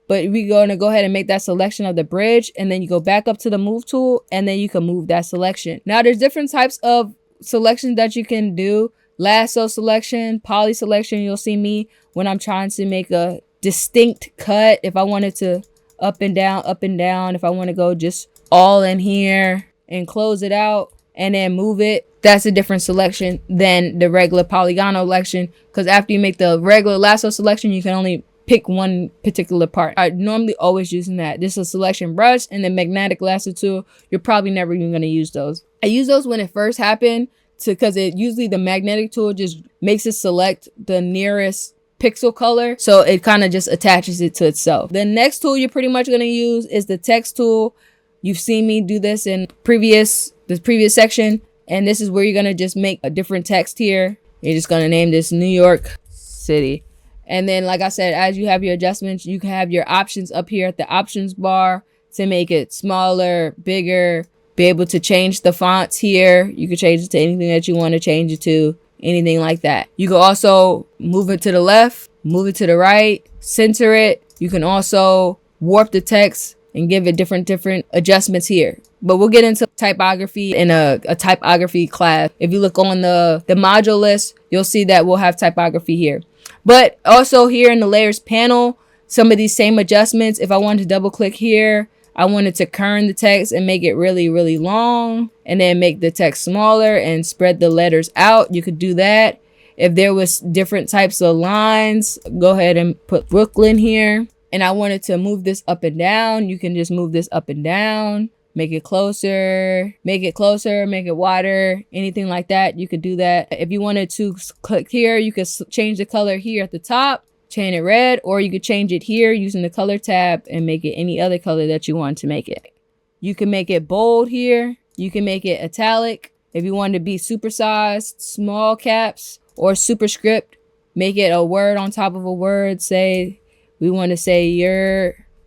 But we're going to go ahead and make that selection of the bridge. And then you go back up to the move tool. And then you can move that selection. Now, there's different types of selections that you can do. Lasso selection, poly selection. You'll see me when I'm trying to make a distinct cut. If I wanted to up and down, up and down. If I want to go just all in here and close it out and then move it. That's a different selection than the regular polygonal selection. Because after you make the regular lasso selection, you can only pick one particular part. I normally always using that. This is a selection brush and the magnetic lasso tool. You're probably never even going to use those. I use those when it first happened because it usually the magnetic tool just makes it select the nearest pixel color. So it kind of just attaches it to itself. The next tool you're pretty much going to use is the text tool. You've seen me do this in the previous section. And this is where you're going to just make a different text here. You're just going to name this New York City. And then, like I said, as you have your adjustments, you can have your options up here at the options bar to make it smaller, bigger, be able to change the fonts here. You can change it to anything that you want to change it to, anything like that. You can also move it to the left, move it to the right, center it. You can also warp the text and give it different adjustments here. But we'll get into typography in a typography class. If you look on the module list, you'll see that we'll have typography here. But also here in the layers panel, some of these same adjustments. If I wanted to double click here, I wanted to kern the text and make it really, really long and then make the text smaller and spread the letters out. You could do that. If there was different types of lines, go ahead and put Brooklyn here. And I wanted to move this up and down. You can just move this up and down. Make it closer, make it wider, anything like that. You could do that. If you wanted to click here, you could change the color here at the top, change it red, or you could change it here using the color tab and make it any other color that you want to make it. You can make it bold here. You can make it italic. If you want to be supersized, small caps, or superscript, make it a word on top of a word. Say, we want to say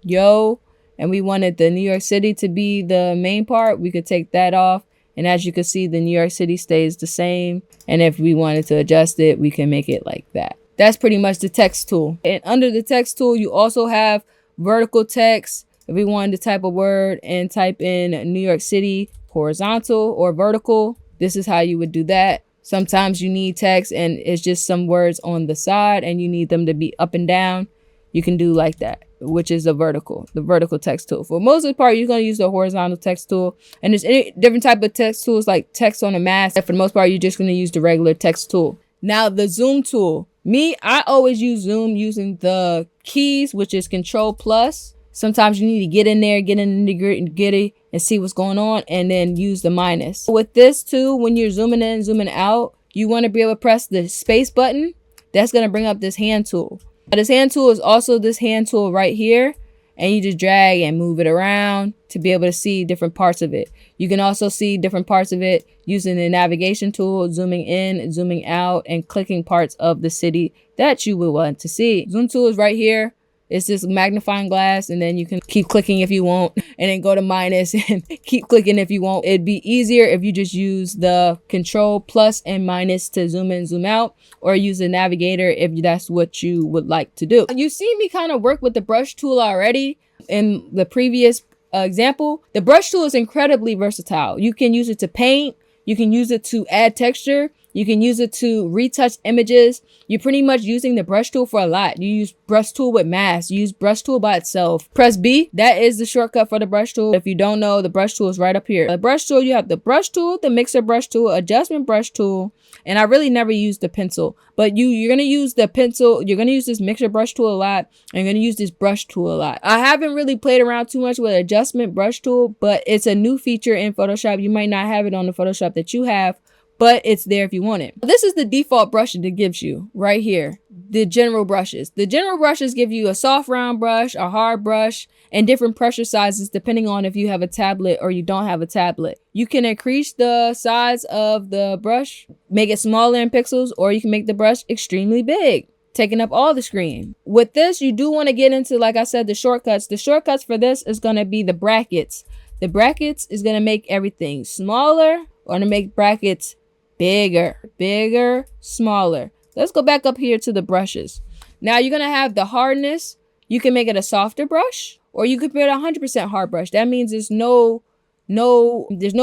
yo. And we wanted the New York City to be the main part, we could take that off. And as you can see, the New York City stays the same. And if we wanted to adjust it, we can make it like that. That's pretty much the text tool. And under the text tool, you also have vertical text. If we wanted to type a word and type in New York City, horizontal or vertical, this is how you would do that. Sometimes you need text and it's just some words on the side and you need them to be up and down. You can do like that, which is the vertical text tool. For most of the part, you're going to use the horizontal text tool. And there's any different type of text tools like text on a mask. For the most part, you're just going to use the regular text tool. Now, the zoom tool. I always use zoom using the keys, which is Control Plus. Sometimes you need to get in there, get in the nitty-gritty and see what's going on, and then use the minus. With this too, when you're zooming in, zooming out, you want to be able to press the space button. That's going to bring up this hand tool. Now, this hand tool is also this hand tool right here, and you just drag and move it around to be able to see different parts of it. You can also see different parts of it using the navigation tool, zooming in, zooming out, and clicking parts of the city that you would want to see. Zoom tool is right here. It's this magnifying glass, and then you can keep clicking if you want, and then go to minus and keep clicking if you want. It'd be easier if you just use the Control Plus and minus to zoom in, zoom out, or use the navigator if that's what you would like to do. You see me kind of work with the brush tool already in the previous example. The brush tool is incredibly versatile. You can use it to paint. You can use it to add texture. You can use it to retouch images. You're pretty much using the brush tool for a lot. You use brush tool with mask. You use brush tool by itself. Press B. That is the shortcut for the brush tool. If you don't know, the brush tool is right up here. The brush tool, you have the brush tool, the mixer brush tool, adjustment brush tool. And I really never use the pencil, but you're going to use the pencil. You're going to use this mixer brush tool a lot. And you're going to use this brush tool a lot. I haven't really played around too much with adjustment brush tool, but it's a new feature in Photoshop. You might not have it on the Photoshop that you have, but it's there if you want it. This is the default brush that it gives you right here. The general brushes. The general brushes give you a soft round brush, a hard brush, and different pressure sizes depending on if you have a tablet or you don't have a tablet. You can increase the size of the brush, make it smaller in pixels, or you can make the brush extremely big, taking up all the screen. With this, you do want to get into, like I said, the shortcuts. The shortcuts for this is going to be the brackets. The brackets is going to make everything smaller or to make brackets bigger, smaller. Let's go back up here to the brushes. Now you're going to have the hardness. You can make it a softer brush, or you could put a 100% hard brush. That means there's no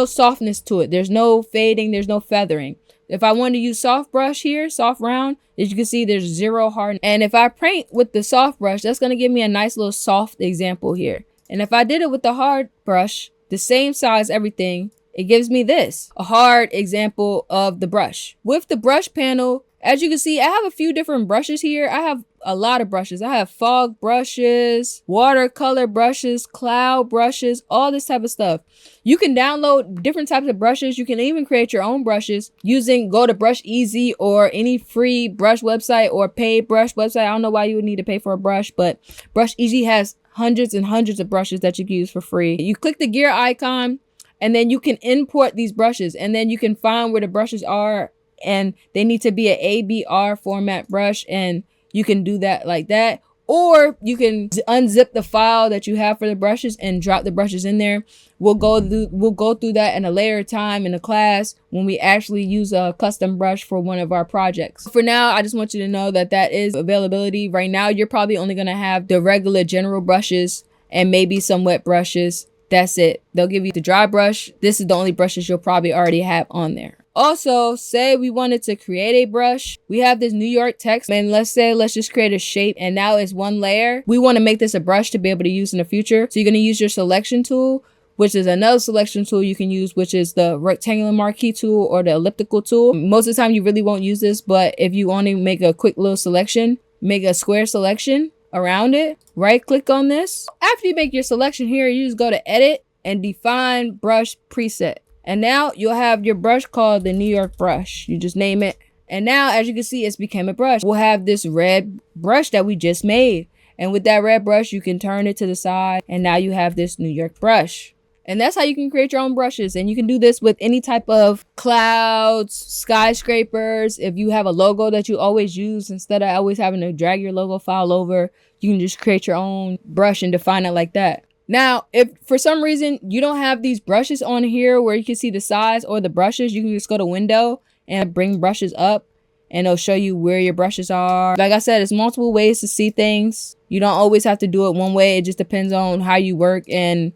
softness to it. There's no fading. There's no feathering. If I want to use soft brush here, soft round, as you can see, there's zero hardness. And if I paint with the soft brush, that's going to give me a nice little soft example here. And if I did it with the hard brush, the same size, everything, it gives me this, a hard example of the brush. With the brush panel, as you can see, I have a few different brushes here. I have a lot of brushes. I have fog brushes, watercolor brushes, cloud brushes, all this type of stuff. You can download different types of brushes. You can even create your own brushes go to Brush Easy or any free brush website or paid brush website. I don't know why you would need to pay for a brush, but Brush Easy has hundreds and hundreds of brushes that you can use for free. You click the gear icon, and then you can import these brushes, and then you can find where the brushes are, and they need to be an ABR format brush, and you can do that like that. Or you can unzip the file that you have for the brushes and drop the brushes in there. We'll go through that in a later time in the class when we actually use a custom brush for one of our projects. For now, I just want you to know that is availability. Right now, you're probably only going to have the regular general brushes and maybe some wet brushes. That's it. They'll give you the dry brush. This is the only brushes you'll probably already have on there. Also, say we wanted to create a brush. We have this New York text, and let's just create a shape, and now it's one layer. We want to make this a brush to be able to use in the future. So you're going to use your selection tool, which is another selection tool you can use, which is the rectangular marquee tool or the elliptical tool. Most of the time you really won't use this, but if you want to make a quick little selection, make a square selection around it, right click on this. After you make your selection here, you just go to edit and define brush preset. And now you'll have your brush called the New York brush. You just name it. And now, as you can see, it's become a brush. We'll have this red brush that we just made. And with that red brush, you can turn it to the side. And now you have this New York brush. And that's how you can create your own brushes. And you can do this with any type of clouds, skyscrapers. If you have a logo that you always use, instead of always having to drag your logo file over, you can just create your own brush and define it like that. Now, if for some reason you don't have these brushes on here where you can see the size or the brushes, you can just go to window and bring brushes up, and it'll show you where your brushes are. Like I said, there's multiple ways to see things. You don't always have to do it one way. It just depends on how you work and,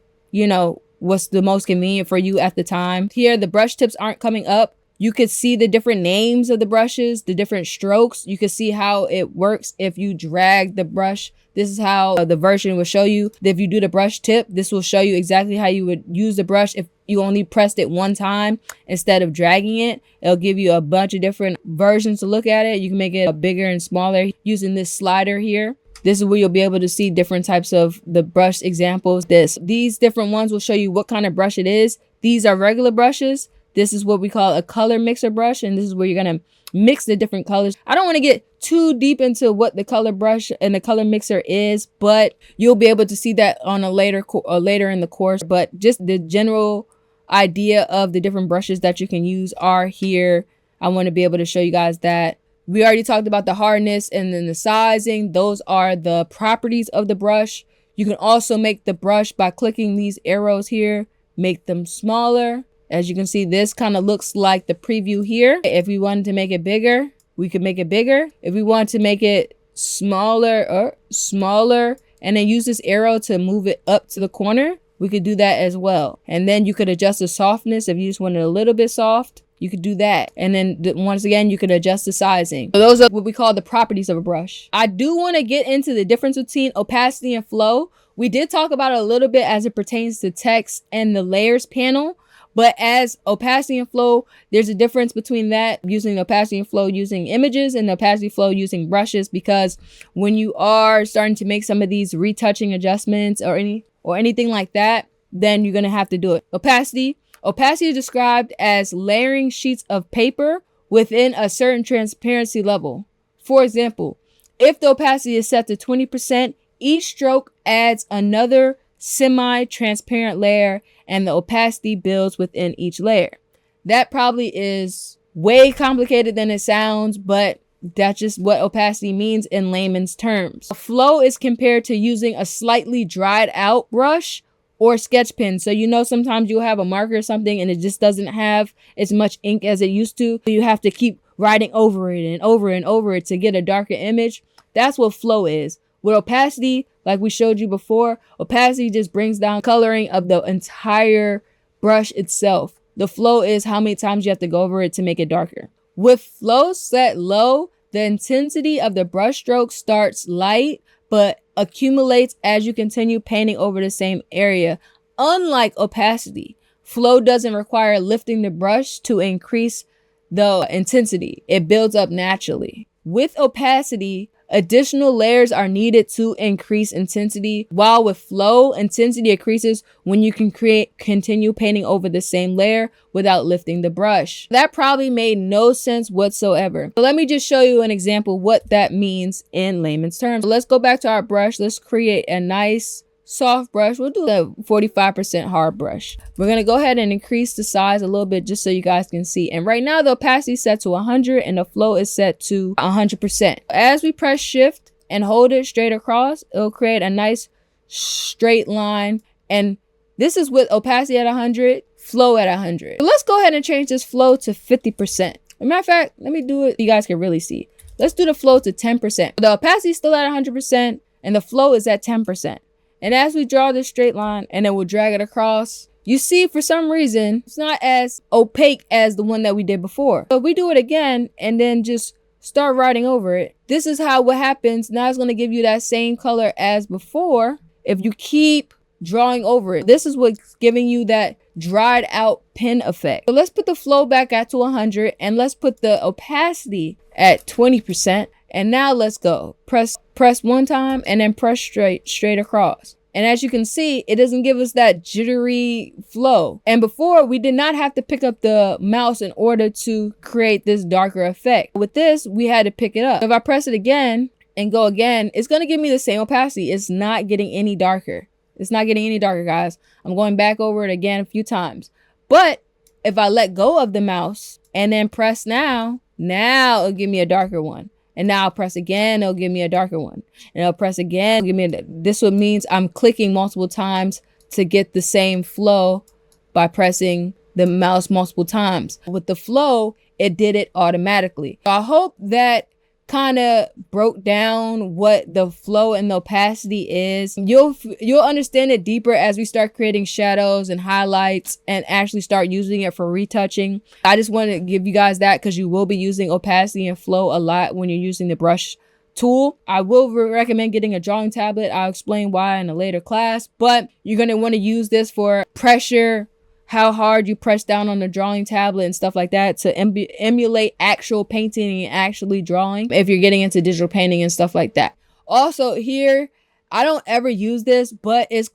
what's the most convenient for you at the time. Here, the brush tips aren't coming up. You could see the different names of the brushes, the different strokes. You could see how it works if you drag the brush. This is how the version will show you. If you do the brush tip, this will show you exactly how you would use the brush if you only pressed it one time instead of dragging it. It'll give you a bunch of different versions to look at it. You can make it bigger and smaller using this slider here. This is where you'll be able to see different types of the brush examples. These different ones will show you what kind of brush it is. These are regular brushes. This is what we call a color mixer brush, and this is where you're gonna mix the different colors. I don't want to get too deep into what the color brush and the color mixer is, but you'll be able to see that on a later in the course. But just the general idea of the different brushes that you can use are here. I want to be able to show you guys that. We already talked about the hardness and then the sizing. Those are the properties of the brush. You can also make the brush by clicking these arrows here, make them smaller. As you can see, this kind of looks like the preview here. If we wanted to make it bigger, we could make it bigger. If we want to make it smaller and then use this arrow to move it up to the corner, we could do that as well. And then you could adjust the softness. If you just want it a little bit soft, you could do that. And then once again, you could adjust the sizing. So those are what we call the properties of a brush. I do want to get into the difference between opacity and flow. We did talk about it a little bit as it pertains to text and the layers panel. But as opacity and flow, there's a difference between that, using opacity and flow using images and opacity flow using brushes, because when you are starting to make some of these retouching adjustments or anything like that, then you're going to have to do it. Opacity is described as layering sheets of paper within a certain transparency level. For example, if the opacity is set to 20%, each stroke adds another semi-transparent layer and the opacity builds within each layer. That probably is way complicated than it sounds, but that's just what opacity means in layman's terms. A flow is compared to using a slightly dried out brush or sketch pen. So sometimes you'll have a marker or something and it just doesn't have as much ink as it used to. You have to keep writing over it and over and over it to get a darker image. That's what flow is. With opacity, like we showed you before, opacity just brings down coloring of the entire brush itself. The flow is how many times you have to go over it to make it darker. With flow set low, the intensity of the brush stroke starts light, but accumulates as you continue painting over the same area. Unlike opacity, flow doesn't require lifting the brush to increase the intensity. It builds up naturally. With opacity, additional layers are needed to increase intensity, while with flow, intensity increases when you can continue painting over the same layer without lifting the brush. That probably made no sense whatsoever. But let me just show you an example what that means in layman's terms. So let's go back to our brush. Let's create a nice soft brush. We'll do the 45% hard brush. We're going to go ahead and increase the size a little bit just so you guys can see. And right now the opacity is set to 100 and the flow is set to 100%. As we press shift and hold it straight across, it'll create a nice straight line. And this is with opacity at 100, flow at 100. Let's go ahead and change this flow to 50%. As a matter of fact, let me do it so you guys can really see. Let's do the flow to 10%. The opacity is still at 100% and the flow is at 10%. And as we draw this straight line and then we'll drag it across, you see for some reason, it's not as opaque as the one that we did before. So if we do it again and then just start writing over it, this is what happens. Now it's going to give you that same color as before if you keep drawing over it. This is what's giving you that dried out pen effect. So let's put the flow back at 100 and let's put the opacity at 20%. And now let's go. Press one time and then press straight across. And as you can see, it doesn't give us that jittery flow. And before, we did not have to pick up the mouse in order to create this darker effect. With this, we had to pick it up. If I press it again and go again, it's going to give me the same opacity. It's not getting any darker. It's not getting any darker, guys. I'm going back over it again a few times. But if I let go of the mouse and then press now it'll give me a darker one. And now I'll press again, it'll give me a darker one. And I'll press again, this one means I'm clicking multiple times to get the same flow by pressing the mouse multiple times. With the flow, it did it automatically. So I hope that kind of broke down what the flow and the opacity is, you'll understand it deeper as we start creating shadows and highlights and actually start using it for retouching. I just want to give you guys that because you will be using opacity and flow a lot when you're using the brush tool. I will recommend getting a drawing tablet. I'll explain why in a later class, but you're going to want to use this for pressure, how hard you press down on the drawing tablet and stuff like that to emulate actual painting and actually drawing if you're getting into digital painting and stuff like that. Also here, I don't ever use this, but it's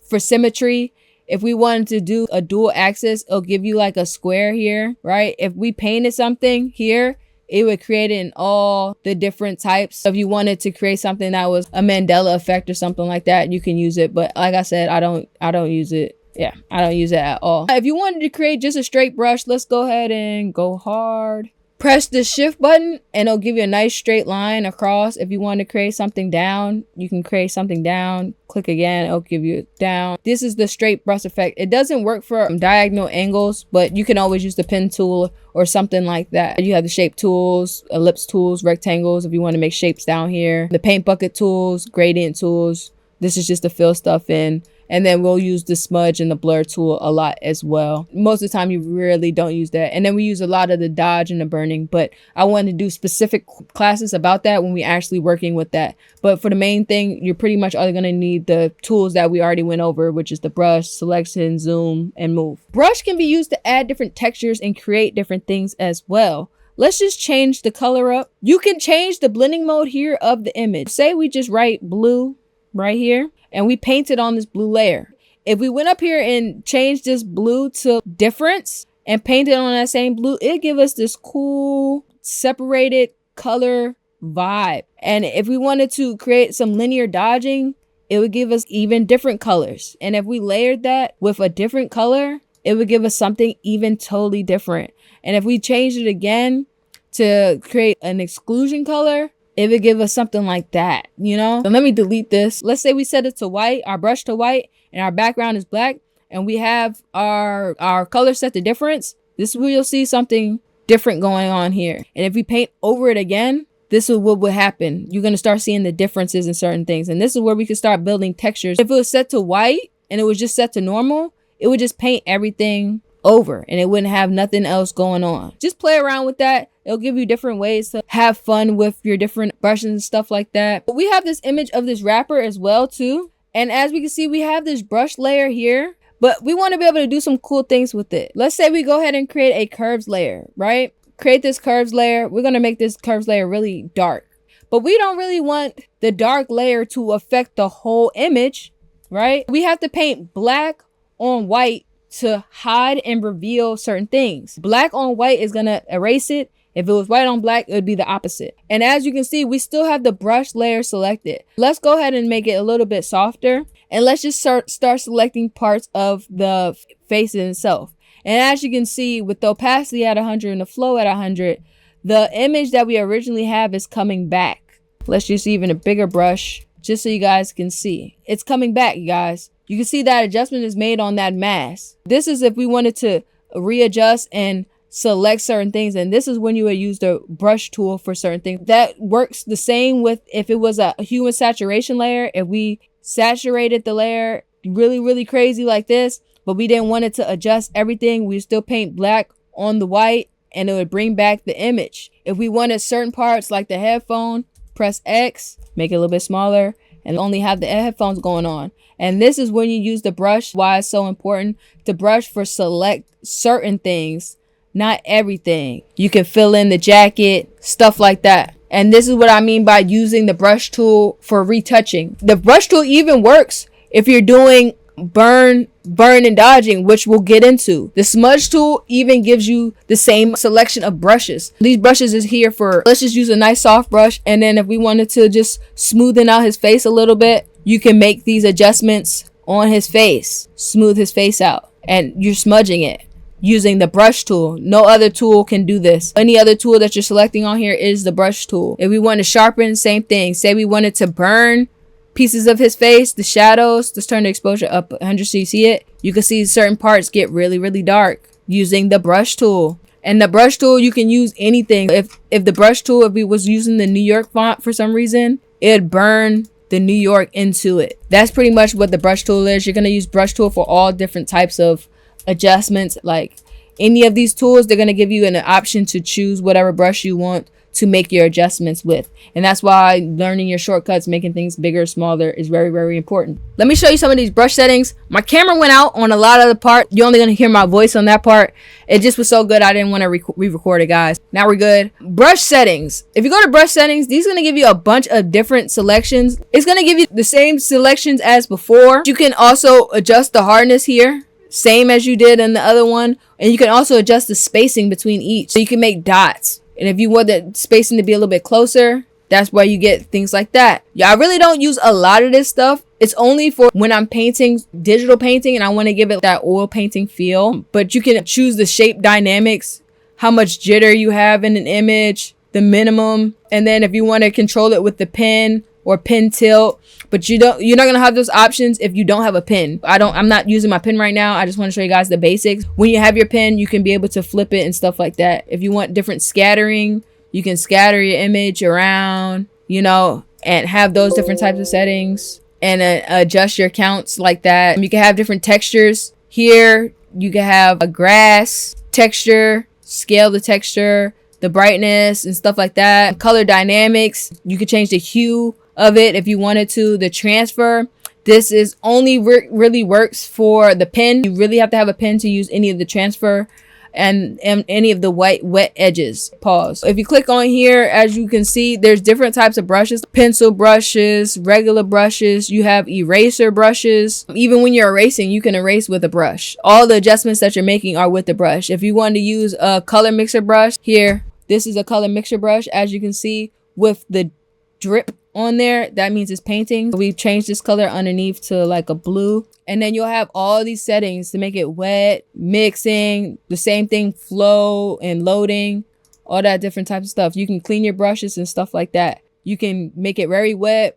for symmetry. If we wanted to do a dual axis, it'll give you like a square here, right? If we painted something here, it would create it in all the different types. If you wanted to create something that was a Mandela effect or something like that, you can use it. But like I said, I don't use it. Yeah, I don't use it at all. If you wanted to create just a straight brush, let's go ahead and go hard. Press the shift button and it'll give you a nice straight line across. If you want to create something down, you can create something down. Click again, it'll give you down. This is the straight brush effect. It doesn't work for diagonal angles, but you can always use the pen tool or something like that. You have the shape tools, ellipse tools, rectangles if you want to make shapes down here. The paint bucket tools, gradient tools. This is just to fill stuff in. And then we'll use the smudge and the blur tool a lot as well. Most of the time you really don't use that. And then we use a lot of the dodge and the burning, but I want to do specific classes about that when we actually working with that. But for the main thing, you're pretty much only going to need the tools that we already went over, which is the brush, selection, zoom, and move. Brush can be used to add different textures and create different things as well. Let's just change the color up. You can change the blending mode here of the image. Say we just write blue right here. And we painted on this blue layer. If we went up here and changed this blue to difference and painted on that same blue, it'd give us this cool separated color vibe. And if we wanted to create some linear dodging, it would give us even different colors. And if we layered that with a different color, it would give us something even totally different. And if we changed it again to create an exclusion color, it would give us something like that, you know? So let me delete this. Let's say we set it to white, our brush to white, and our background is black, and we have our color set to difference. This is where you'll see something different going on here. And if we paint over it again, this is what would happen. You're gonna start seeing the differences in certain things. And this is where we can start building textures. If it was set to white and it was just set to normal, it would just paint everything over and it wouldn't have nothing else going on. Just play around with that. It'll give you different ways to have fun with your different brushes and stuff like that. But we have this image of this wrapper as well too. And as we can see, we have this brush layer here, but we want to be able to do some cool things with it. Let's say we go ahead and create a curves layer, right? Create this curves layer. We're going to make this curves layer really dark, but we don't really want the dark layer to affect the whole image, right? We have to paint black on white to hide and reveal certain things. Black on white is going to erase it. If it was white on black, it would be the opposite. And as you can see, we still have the brush layer selected. Let's go ahead and make it a little bit softer. And let's just start selecting parts of the face itself. And as you can see, with the opacity at 100 and the flow at 100, the image that we originally have is coming back. Let's use even a bigger brush just so you guys can see. It's coming back, you guys. You can see that adjustment is made on that mask. This is if we wanted to readjust and select certain things, and this is when you would use the brush tool for certain things. That works the same with if it was a human saturation layer. If we saturated the layer really crazy like this, but we didn't want it to adjust everything, we still paint black on the white and it would bring back the image. If we wanted certain parts like the headphone, press X, make it a little bit smaller and only have the headphones going on. And this is when you use the brush. Why it's so important to brush for select certain things, not everything. You can fill in the jacket, stuff like that. And this is what I mean by using the brush tool for retouching. The brush tool even works if you're doing burn and dodging, which we'll get into. The smudge tool even gives you the same selection of brushes. These brushes is here for, let's just use a nice soft brush. And then if we wanted to just smoothen out his face a little bit, you can make these adjustments on his face, smooth his face out, and you're smudging it using the brush tool. No other tool can do this. Any other tool that you're selecting on here is the brush tool. If we want to sharpen, same thing. Say we wanted to burn pieces of his face, the shadows, let's turn the exposure up 100 so you see it. You can see certain parts get really dark using the brush tool. And the brush tool, you can use anything. If the brush tool, if we was using the New York font for some reason, it'd burn the New York into it. That's pretty much what the brush tool is. You're going to use brush tool for all different types of adjustments. Like any of these tools, they're going to give you an option to choose whatever brush you want to make your adjustments with. And that's why learning your shortcuts, making things bigger, smaller is very, very important. Let me show you some of these brush settings. My camera went out on a lot of the part. You're only going to hear my voice on that part. It just was so good, I didn't want to re-record it, guys. Now we're good. Brush settings. If you go to brush settings, these are going to give you a bunch of different selections. It's going to give you the same selections as before. You can also adjust the hardness here, same as you did in the other one. And you can also adjust the spacing between each. So you can make dots. And if you want the spacing to be a little bit closer, that's where you get things like that. Yeah, I really don't use a lot of this stuff. It's only for when I'm painting, digital painting, and I want to give it that oil painting feel. But you can choose the shape dynamics, how much jitter you have in an image, the minimum. And then if you want to control it with the pen or pen tilt, but you're not going to have those options if you don't have a pen. I'm not using my pen right now. I just want to show you guys the basics. When you have your pen, you can be able to flip it and stuff like that. If you want different scattering, you can scatter your image around, and have those different types of settings and adjust your counts like that. You can have different textures. Here, you can have a grass texture, scale the texture, the brightness and stuff like that. Color dynamics, you could change the hue of it if you wanted to. The transfer, this is only really works for the pen. You really have to have a pen to use any of the transfer and any of the wet edges. Pause. If you click on here, as you can see, there's different types of brushes. Pencil brushes, regular brushes, you have eraser brushes. Even when you're erasing, you can erase with a brush. All the adjustments that you're making are with the brush. If you want to use a color mixer brush, here, this is a color mixer brush. As you can see with the drip on there, that means it's painting. We've changed this color underneath to like a blue, and then you'll have all these settings to make it wet, mixing, the same thing, flow and loading, all that different types of stuff. You can clean your brushes and stuff like that. You can make it very wet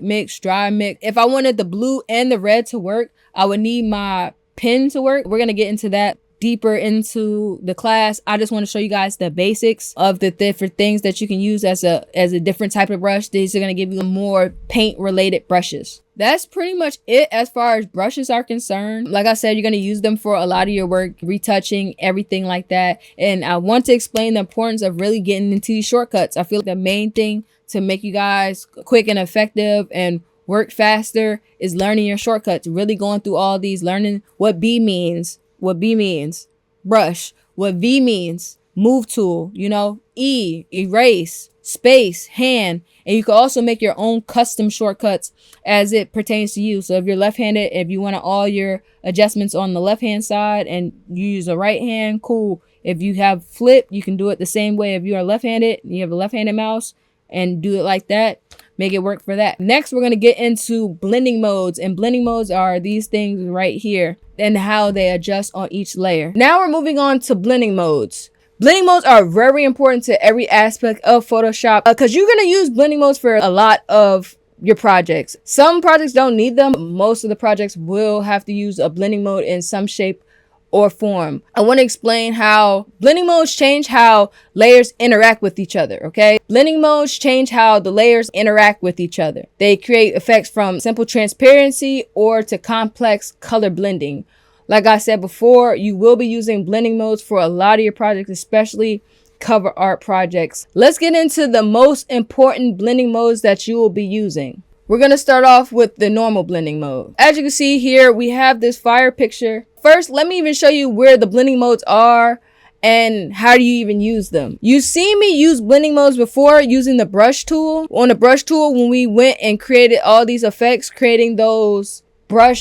mix, dry mix. If I wanted the blue and the red to work, I would need my pen to work. We're gonna get into that deeper into the class. I just want to show you guys the basics of the different things that you can use as a different type of brush. These are going to give you more paint related brushes. That's pretty much it as far as brushes are concerned. Like I said, you're going to use them for a lot of your work, retouching, everything like that. And I want to explain the importance of really getting into these shortcuts. I feel like the main thing to make you guys quick and effective and work faster is learning your shortcuts, really going through all these, learning what B means, brush, what V means, move tool, E, erase, space, hand. And you can also make your own custom shortcuts as it pertains to you. So if you're left-handed, if you want all your adjustments on the left-hand side and you use a right hand, cool. If you have flip, you can do it the same way. If you are left-handed, you have a left-handed mouse and do it like that. Make it work for that. Next, we're going to get into blending modes, and blending modes are these things right here and how they adjust on each layer. Now we're moving on to blending modes. Blending modes are very important to every aspect of Photoshop because you're going to use blending modes for a lot of your projects. Some projects don't need them. Most of the projects will have to use a blending mode in some shape or form. I want to explain how blending modes change how layers interact with each other, okay? Blending modes change how the layers interact with each other. They create effects from simple transparency or to complex color blending. Like I said before, you will be using blending modes for a lot of your projects, especially cover art projects. Let's get into the most important blending modes that you will be using. We're going to start off with the normal blending mode. As you can see here, we have this fire picture. First, let me even show you where the blending modes are and how do you even use them. You've seen me use blending modes before using the brush tool. On the brush tool, when we went and created all these effects, creating those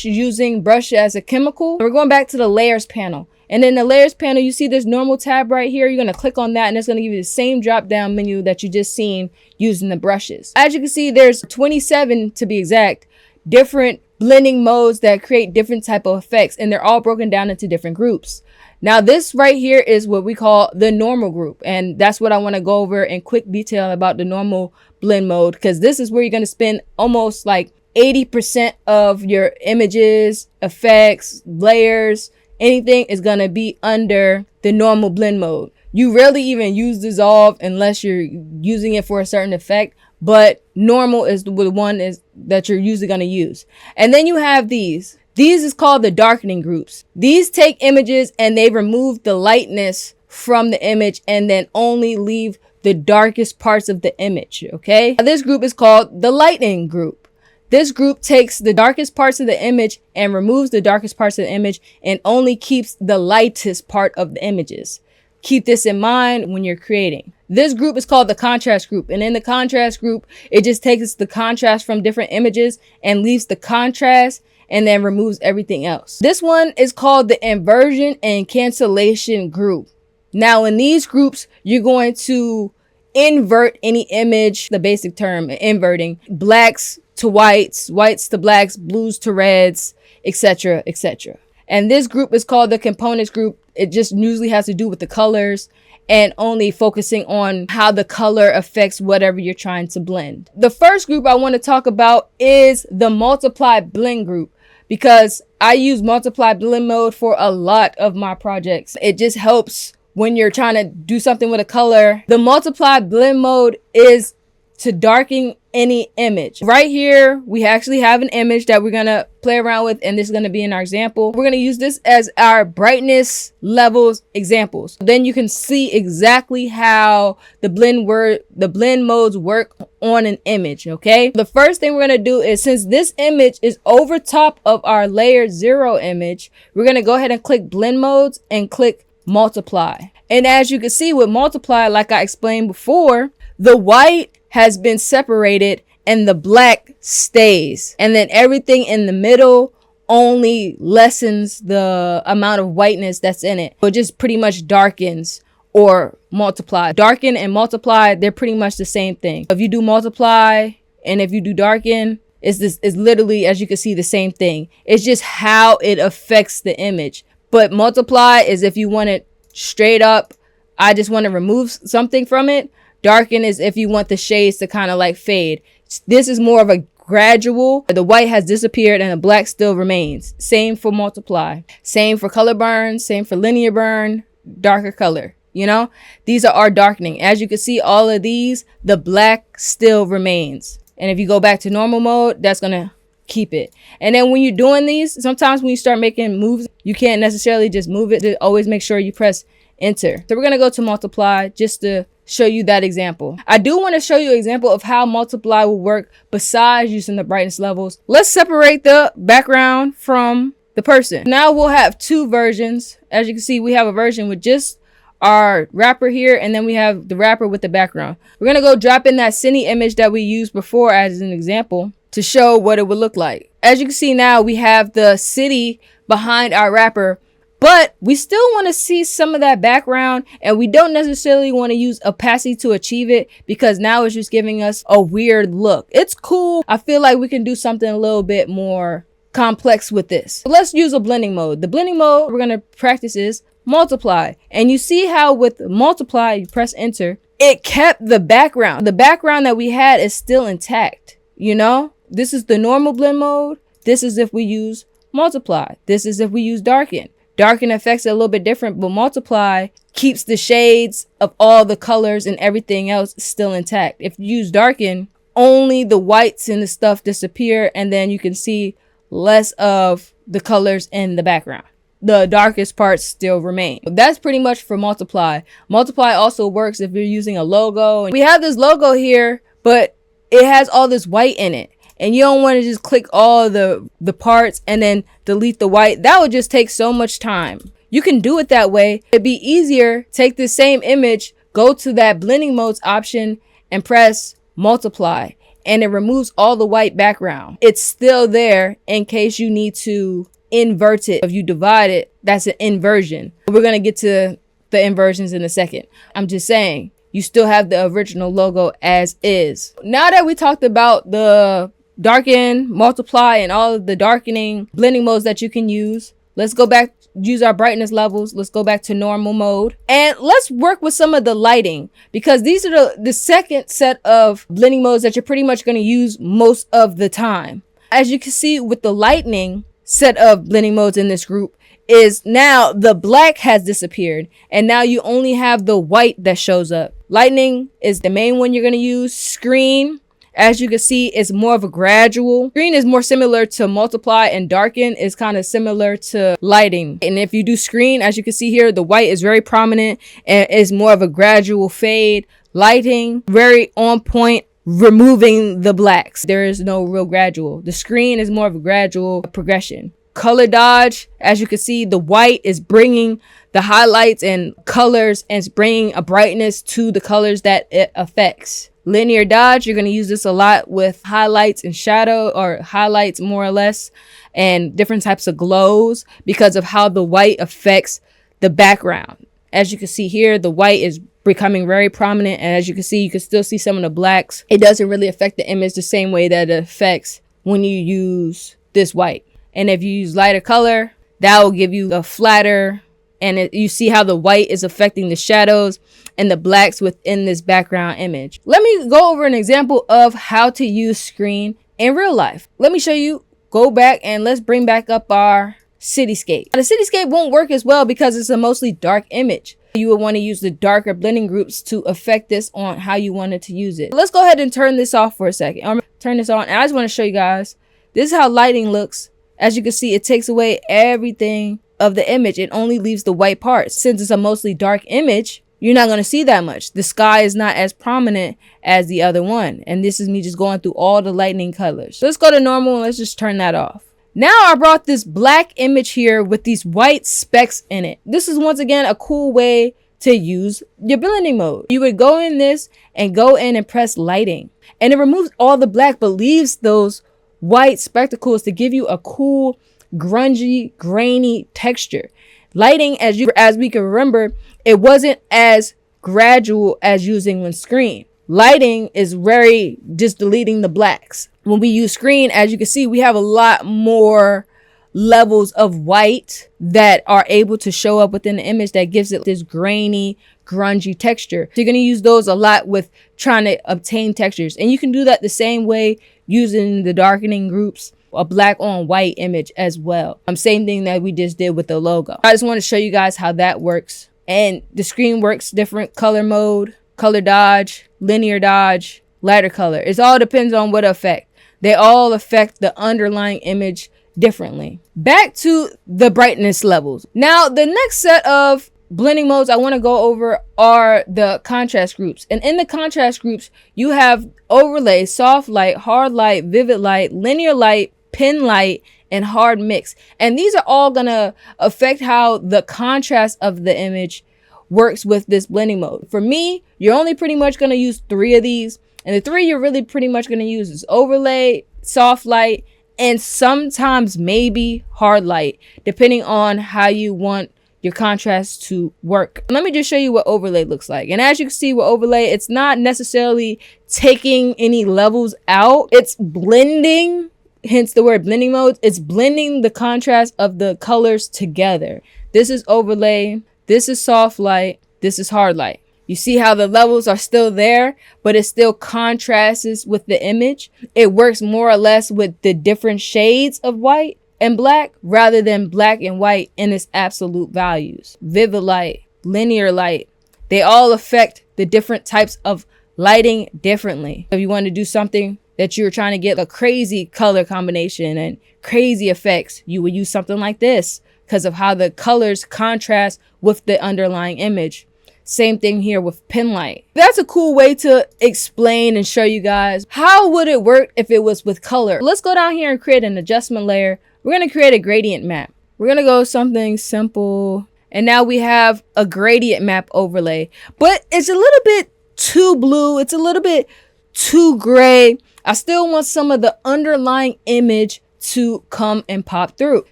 using brush as a chemical. We're going back to the layers panel. And in the layers panel, you see this normal tab right here. You're going to click on that and it's going to give you the same drop down menu that you just seen using the brushes. As you can see, there's 27 to be exact, different blending modes that create different type of effects, and they're all broken down into different groups. Now this right here is what we call the normal group, and that's what I want to go over in quick detail about the normal blend mode, because this is where you're going to spend almost like 80% of your images, effects, layers, anything is going to be under the normal blend mode. You rarely even use dissolve unless you're using it for a certain effect, but normal is the one that you're usually going to use. And then you have these. These is called the darkening groups. These take images and they remove the lightness from the image and then only leave the darkest parts of the image, okay? This group is called the lightening group. This group takes the darkest parts of the image and removes the darkest parts of the image and only keeps the lightest part of the images. Keep this in mind when you're creating. This group is called the contrast group. And in the contrast group, it just takes the contrast from different images and leaves the contrast and then removes everything else. This one is called the inversion and cancellation group. Now, in these groups, you're going to invert any image, the basic term, inverting, blacks to whites, whites to blacks, blues to reds, etc., etc. And this group is called the components group. It just usually has to do with the colors and only focusing on how the color affects whatever you're trying to blend. The first group I want to talk about is the multiply blend group, because I use multiply blend mode for a lot of my projects. It just helps when you're trying to do something with a color. The multiply blend mode is to darken any image. Right here, we actually have an image that we're gonna play around with, and this is gonna be in our example. We're gonna use this as our brightness levels examples. Then you can see exactly how the blend modes work on an image, okay? The first thing we're gonna do is, since this image is over top of our layer 0 image, we're gonna go ahead and click blend modes and click multiply. And as you can see with multiply, like I explained before, the white has been separated and the black stays. And then everything in the middle only lessens the amount of whiteness that's in it. It just pretty much darkens or multiply. Darken and multiply, they're pretty much the same thing. If you do multiply and if you do darken, it's literally, as you can see, the same thing. It's just how it affects the image. But multiply is if you want it straight up, I just want to remove something from it. Darken is if you want the shades to kind of like fade. This is more of a gradual. The white has disappeared and the black still remains. Same for multiply. Same for color burn. Same for linear burn. Darker color. You know, these are our darkening. As you can see, all of these, the black still remains. And if you go back to normal mode, that's going to keep it. And then when you're doing these, sometimes when you start making moves, you can't necessarily just move it. Always make sure you press enter. So we're going to go to multiply just to show you that example. I do want to show you an example of how multiply will work besides using the brightness levels. Let's separate the background from the person. Now we'll have two versions. As you can see, we have a version with just our wrapper here, and then we have the wrapper with the background. We're going to go drop in that cine image that we used before as an example to show what it would look like. As you can see now, we have the city behind our wrapper, but we still want to see some of that background, and we don't necessarily want to use opacity to achieve it because now it's just giving us a weird look. It's cool. I feel like we can do something a little bit more complex with this. So let's use a blending mode. The blending mode we're going to practice is multiply. And you see how with multiply, you press enter, it kept the background. The background that we had is still intact. You know, this is the normal blend mode. This is if we use multiply. This is if we use darken. Darken affects it a little bit different, but multiply keeps the shades of all the colors and everything else still intact. If you use darken, only the whites and the stuff disappear, and then you can see less of the colors in the background. The darkest parts still remain. That's pretty much for multiply. Multiply also works if you're using a logo. We have this logo here, but it has all this white in it. And you don't want to just click all the parts and then delete the white. That would just take so much time. You can do it that way. It'd be easier. Take the same image, go to that blending modes option and press multiply. And it removes all the white background. It's still there in case you need to invert it. If you divide it, that's an inversion. We're going to get to the inversions in a second. I'm just saying, you still have the original logo as is. Now that we talked about the darken, multiply, and all of the darkening blending modes that you can use, let's go back, use our brightness levels. Let's go back to normal mode and let's work with some of the lighting, because these are the second set of blending modes that you're pretty much going to use most of the time. As you can see with the lightning set of blending modes in this group, is now the black has disappeared and now you only have the white that shows up. Lightning is the main one you're going to use. Screen, as you can see, is more of a gradual. Screen is more similar to multiply, and darken is kind of similar to lighting. And if you do screen, as you can see here, the white is very prominent and is more of a gradual fade. Lighting, very on point, removing the blacks. There is no real gradual. The screen is more of a gradual progression. Color dodge, as you can see, the white is bringing the highlights and colors and it's bringing a brightness to the colors that it affects. Linear dodge, you're going to use this a lot with highlights and shadow, or highlights more or less, and different types of glows because of how the white affects the background. As you can see here, the white is becoming very prominent, and as you can see, you can still see some of the blacks. It doesn't really affect the image the same way that it affects when you use this white. And if you use lighter color, that will give you a flatter, and you see how the white is affecting the shadows and the blacks within this background image. Let me go over an example of how to use screen in real life. Let me show you. Go back and let's bring back up our cityscape. The cityscape won't work as well because it's a mostly dark image. You would want to use the darker blending groups to affect this on how you wanted to use it. Let's go ahead and turn this off for a second. I'm gonna turn this on, and I just want to show you guys, this is how lighting looks. As you can see, it takes away everything of the image. It only leaves the white parts. Since it's a mostly dark image, you're not going to see that much. The sky is not as prominent as the other one. And this is me just going through all the lightning colors. So let's go to normal and let's just turn that off. Now I brought this black image here with these white specks in it. This is once again a cool way to use your blending mode. You would go in this and go in and press lighting, and it removes all the black but leaves those white spectacles to give you a cool, grungy, grainy texture. Lighting, as we can remember, it wasn't as gradual as using when screen. Lighting is very just deleting the blacks. When we use screen, as you can see, we have a lot more levels of white that are able to show up within the image that gives it this grainy, grungy texture. So you're going to use those a lot with trying to obtain textures. And you can do that the same way using the darkening groups, a black on white image as well. Same thing that we just did with the logo. I just want to show you guys how that works. And the screen works different color mode, color dodge, linear dodge, lighter color. It all depends on what effect. They all affect the underlying image differently. Back to the brightness levels. Now, the next set of blending modes I want to go over are the contrast groups. And in the contrast groups, you have overlay, soft light, hard light, vivid light, linear light, pin light, and hard mix. And these are all going to affect how the contrast of the image works with this blending mode. For me, you're only pretty much going to use 3 of these. And the 3 you're really pretty much going to use is overlay, soft light, and sometimes maybe hard light, depending on how you want your contrast to work. Let me just show you what overlay looks like. And as you can see with overlay, it's not necessarily taking any levels out. It's blending, hence the word blending mode. It's blending the contrast of the colors together. This is overlay. This is soft light. This is hard light. You see how the levels are still there, but it still contrasts with the image. It works more or less with the different shades of white and black rather than black and white in its absolute values. Vivid light, linear light, they all affect the different types of lighting differently. If you want to do something that you're trying to get a crazy color combination and crazy effects, you would use something like this because of how the colors contrast with the underlying image. Same thing here with pin light. That's a cool way to explain and show you guys how would it work if it was with color. Let's go down here and create an adjustment layer. We're going to create a gradient map. We're going to go something simple. And now we have a gradient map overlay, but it's a little bit too blue. It's a little bit too gray. I still want some of the underlying image to come and pop through.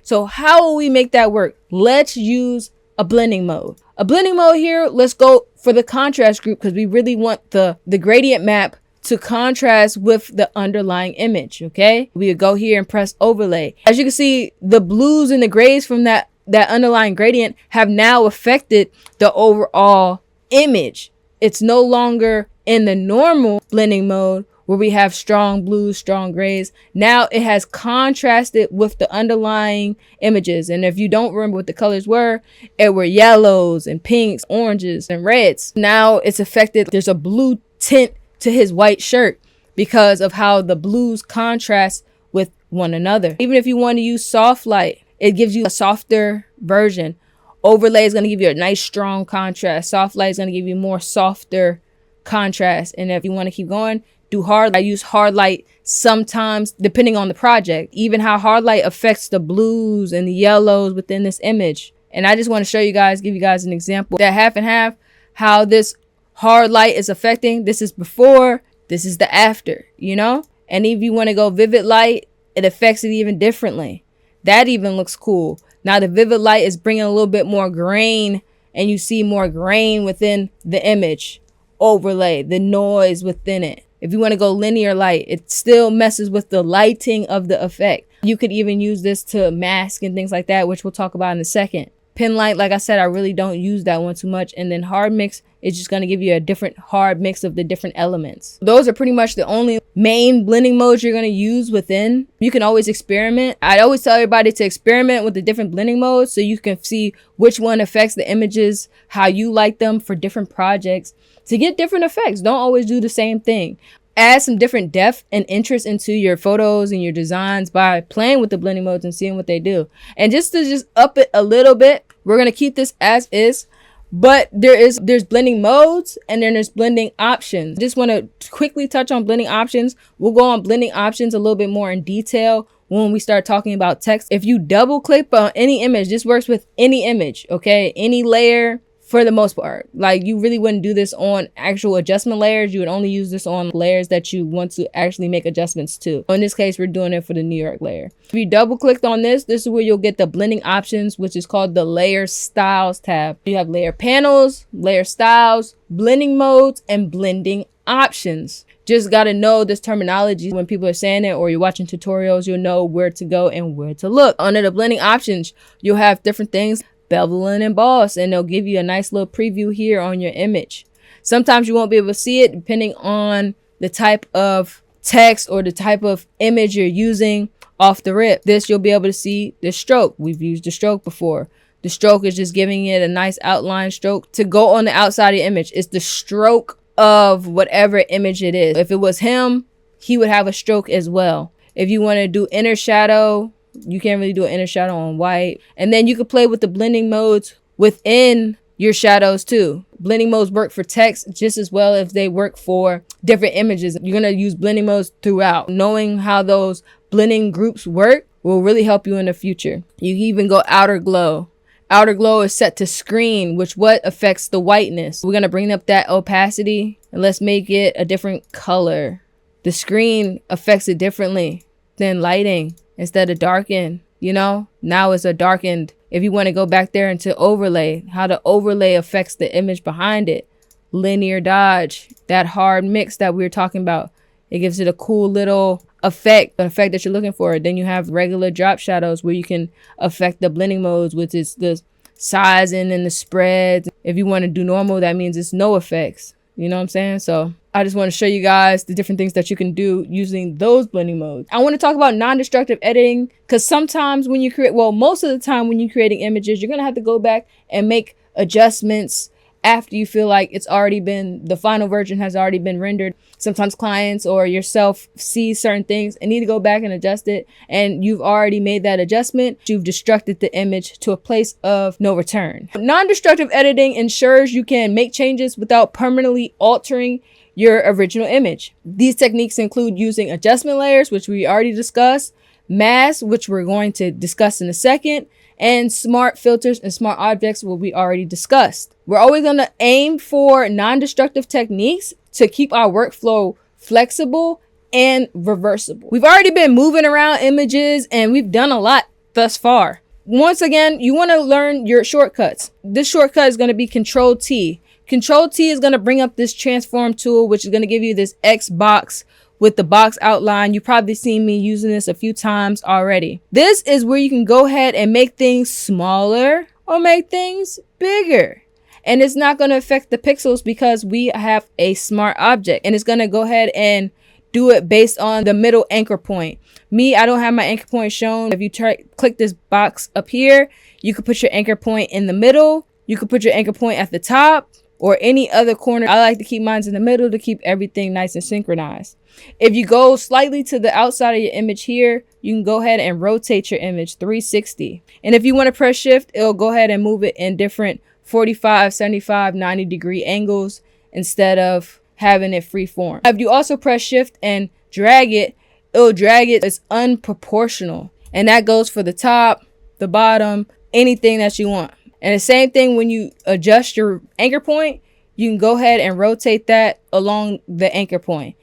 So how will we make that work? Let's use a blending mode. A blending mode here, let's go for the contrast group because we really want the gradient map to contrast with the underlying image, okay? We would go here and press overlay. As you can see, the blues and the grays from that underlying gradient have now affected the overall image. It's no longer in the normal blending mode where we have strong blues, strong grays. Now it has contrasted with the underlying images. And if you don't remember what the colors were, it were yellows and pinks, oranges and reds. Now it's affected. There's a blue tint to his white shirt because of how the blues contrast with one another. Even if you want to use soft light, it gives you a softer version. Overlay is going to give you a nice strong contrast. Soft light is going to give you more softer contrast. And if you want to keep going, do hard. I use hard light sometimes depending on the project, even how hard light affects the blues and the yellows within this image. And I just want to show you guys, give you guys an example that half and half, how this hard light is affecting. This is before, this is the after, you know? And if you want to go vivid light, it affects it even differently. That even looks cool. Now the vivid light is bringing a little bit more grain, and you see more grain within the image. Overlay, the noise within it. If you want to go linear light, it still messes with the lighting of the effect. You could even use this to mask and things like that, which we'll talk about in a second. Pen light, like I said, I really don't use that one too much. And then hard mix is just going to give you a different hard mix of the different elements. Those are pretty much the only main blending modes you're going to use within. You can always experiment. I always tell everybody to experiment with the different blending modes so you can see which one affects the images, how you like them for different projects to get different effects. Don't always do the same thing. Add some different depth and interest into your photos and your designs by playing with the blending modes and seeing what they do. And just to up it a little bit, we're going to keep this as is, but there's blending modes and then there's blending options. Just want to quickly touch on blending options. We'll go on blending options a little bit more in detail when we start talking about text. If you double click on any image, this works with any image, okay? Any layer. For the most part, like you really wouldn't do this on actual adjustment layers. You would only use this on layers that you want to actually make adjustments to. In this case, we're doing it for the New York layer. If you double clicked on this is where you'll get the blending options, which is called the layer styles tab. You have layer panels, layer styles, blending modes, and blending options. Just got to know this terminology. When people are saying it or you're watching tutorials, you'll know where to go and where to look. Under the blending options, you'll have different things. Bevel and emboss, and they'll give you a nice little preview here on your image. Sometimes you won't be able to see it depending on the type of text or the type of image you're using off the rip. This you'll be able to see the stroke. We've used the stroke before. The stroke is just giving it a nice outline stroke to go on the outside of the image. It's the stroke of whatever image it is. If it was him, he would have a stroke as well. If you want to do inner shadow, you can't really do an inner shadow on white. And then you could play with the blending modes within your shadows too. Blending modes work for text just as well as they work for different images. You're going to use blending modes throughout. Knowing how those blending groups work will really help you in the future. You can even go outer glow. Outer glow is set to screen, which what affects the whiteness. We're going to bring up that opacity and let's make it a different color. The screen affects it differently than lighting. Instead of darken, you know, now it's a darkened. If you want to go back there into overlay, how the overlay affects the image behind it. Linear dodge, that hard mix that we were talking about. It gives it a cool little effect, an effect that you're looking for. Then you have regular drop shadows where you can affect the blending modes, which is the sizing and the spreads. If you want to do normal, that means it's no effects. You know what I'm saying? So I just want to show you guys the different things that you can do using those blending modes. I want to talk about non-destructive editing because sometimes when you create, well, most of the time when you're creating images, you're going to have to go back and make adjustments after you feel like it's already been, the final version has already been rendered. Sometimes clients or yourself see certain things and need to go back and adjust it. And you've already made that adjustment. You've destructed the image to a place of no return. Non-destructive editing ensures you can make changes without permanently altering your original image. These techniques include using adjustment layers, which we already discussed, masks, which we're going to discuss in a second, and smart filters and smart objects, what we already discussed. We're always going to aim for non-destructive techniques to keep our workflow flexible and reversible. We've already been moving around images and we've done a lot thus far. Once again, you want to learn your shortcuts. This shortcut is going to be Control T. Control T is going to bring up this transform tool, which is going to give you this X box with the box outline. You've probably seen me using this a few times already. This is where you can go ahead and make things smaller or make things bigger. And it's not going to affect the pixels because we have a smart object, and it's going to go ahead and do it based on the middle anchor point. Me, I don't have my anchor point shown. If you click this box up here, you could put your anchor point in the middle. You could put your anchor point at the top or any other corner. I like to keep mine in the middle to keep everything nice and synchronized. If you go slightly to the outside of your image here, you can go ahead and rotate your image 360. And if you want to press shift, it'll go ahead and move it in different 45, 75, 90 degree angles instead of having it free form. If you also press shift and drag it, it'll drag it. It's unproportional. And that goes for the top, the bottom, anything that you want. And the same thing when you adjust your anchor point, you can go ahead and rotate that along the anchor point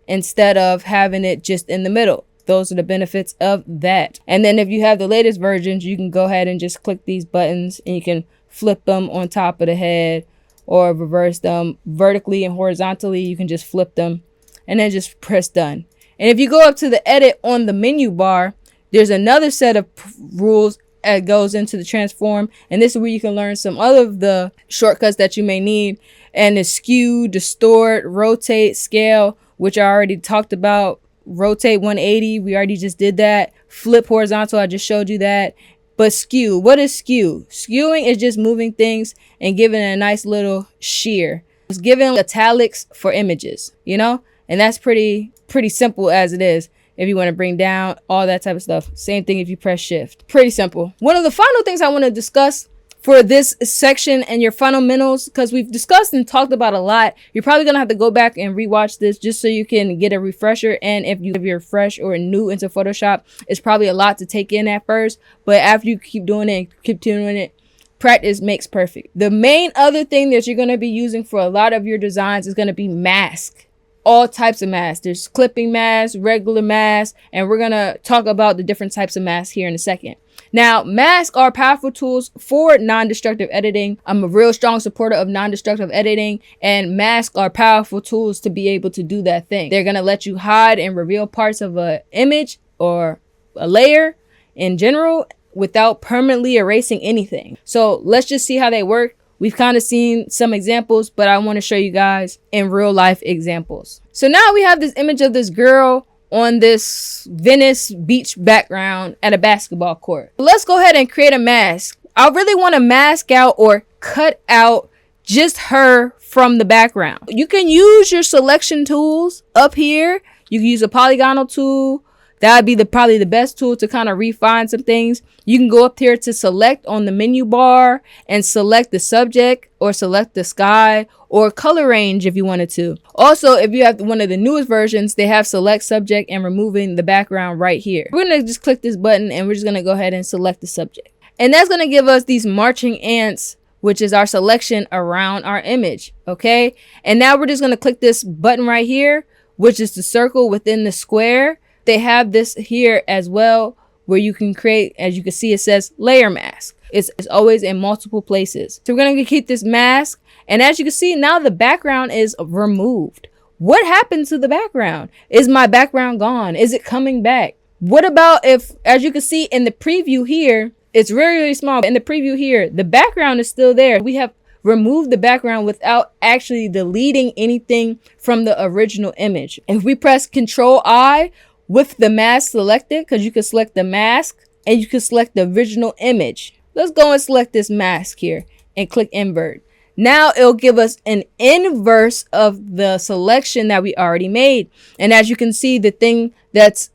instead of having it just in the middle. Those are the benefits of that. And then if you have the latest versions, you can go ahead and just click these buttons and you can flip them on top of the head or reverse them vertically and horizontally. You can just flip them and then just press done. And if you go up to the edit on the menu bar, there's another set of rules that goes into the transform. And this is where you can learn some other of the shortcuts that you may need. And the skew, distort, rotate, scale, which I already talked about. Rotate 180, we already just did that. Flip horizontal, I just showed you that. But skew, what is skew? Skewing is just moving things and giving it a nice little shear. It's giving italics for images, you know? And that's pretty simple as it is. If you want to bring down all that type of stuff. Same thing if you press shift. Pretty simple. One of the final things I want to discuss for this section and your fundamentals, because we've discussed and talked about a lot, you're probably going to have to go back and rewatch this just so you can get a refresher. And if you're fresh or new into Photoshop, it's probably a lot to take in at first. But after you keep doing it, practice makes perfect. The main other thing that you're going to be using for a lot of your designs is going to be mask. All types of masks. There's clipping masks, regular masks, and we're going to talk about the different types of masks here in a second. Now, masks are powerful tools for non-destructive editing. I'm a real strong supporter of non-destructive editing, and masks are powerful tools to be able to do that thing. They're going to let you hide and reveal parts of an image or a layer in general without permanently erasing anything. So let's just see how they work. We've kind of seen some examples, but I want to show you guys in real life examples. So now we have this image of this girl on this Venice beach background at a basketball court. Let's go ahead and create a mask. I really want to mask out or cut out just her from the background. You can use your selection tools up here. You can use a polygonal tool. That would be probably the best tool to kind of refine some things. You can go up here to select on the menu bar and select the subject or select the sky or color range if you wanted to. Also, if you have one of the newest versions, they have select subject and removing the background right here. We're going to just click this button and we're just going to go ahead and select the subject. And that's going to give us these marching ants, which is our selection around our image. Okay. And now we're just going to click this button right here, which is the circle within the square. They have this here as well where you can create, as you can see, it says layer mask. It's always in multiple places. So we're going to keep this mask. And as you can see, now the background is removed. What happened to the background? Is my background gone? Is it coming back? What about if, as you can see in the preview here, it's really, really small. In the preview here, the background is still there. We have removed the background without actually deleting anything from the original image. If we press Control-I, with the mask selected, because you can select the mask and you can select the original image. Let's go and select this mask here and click invert. Now it'll give us an inverse of the selection that we already made. And as you can see, the thing that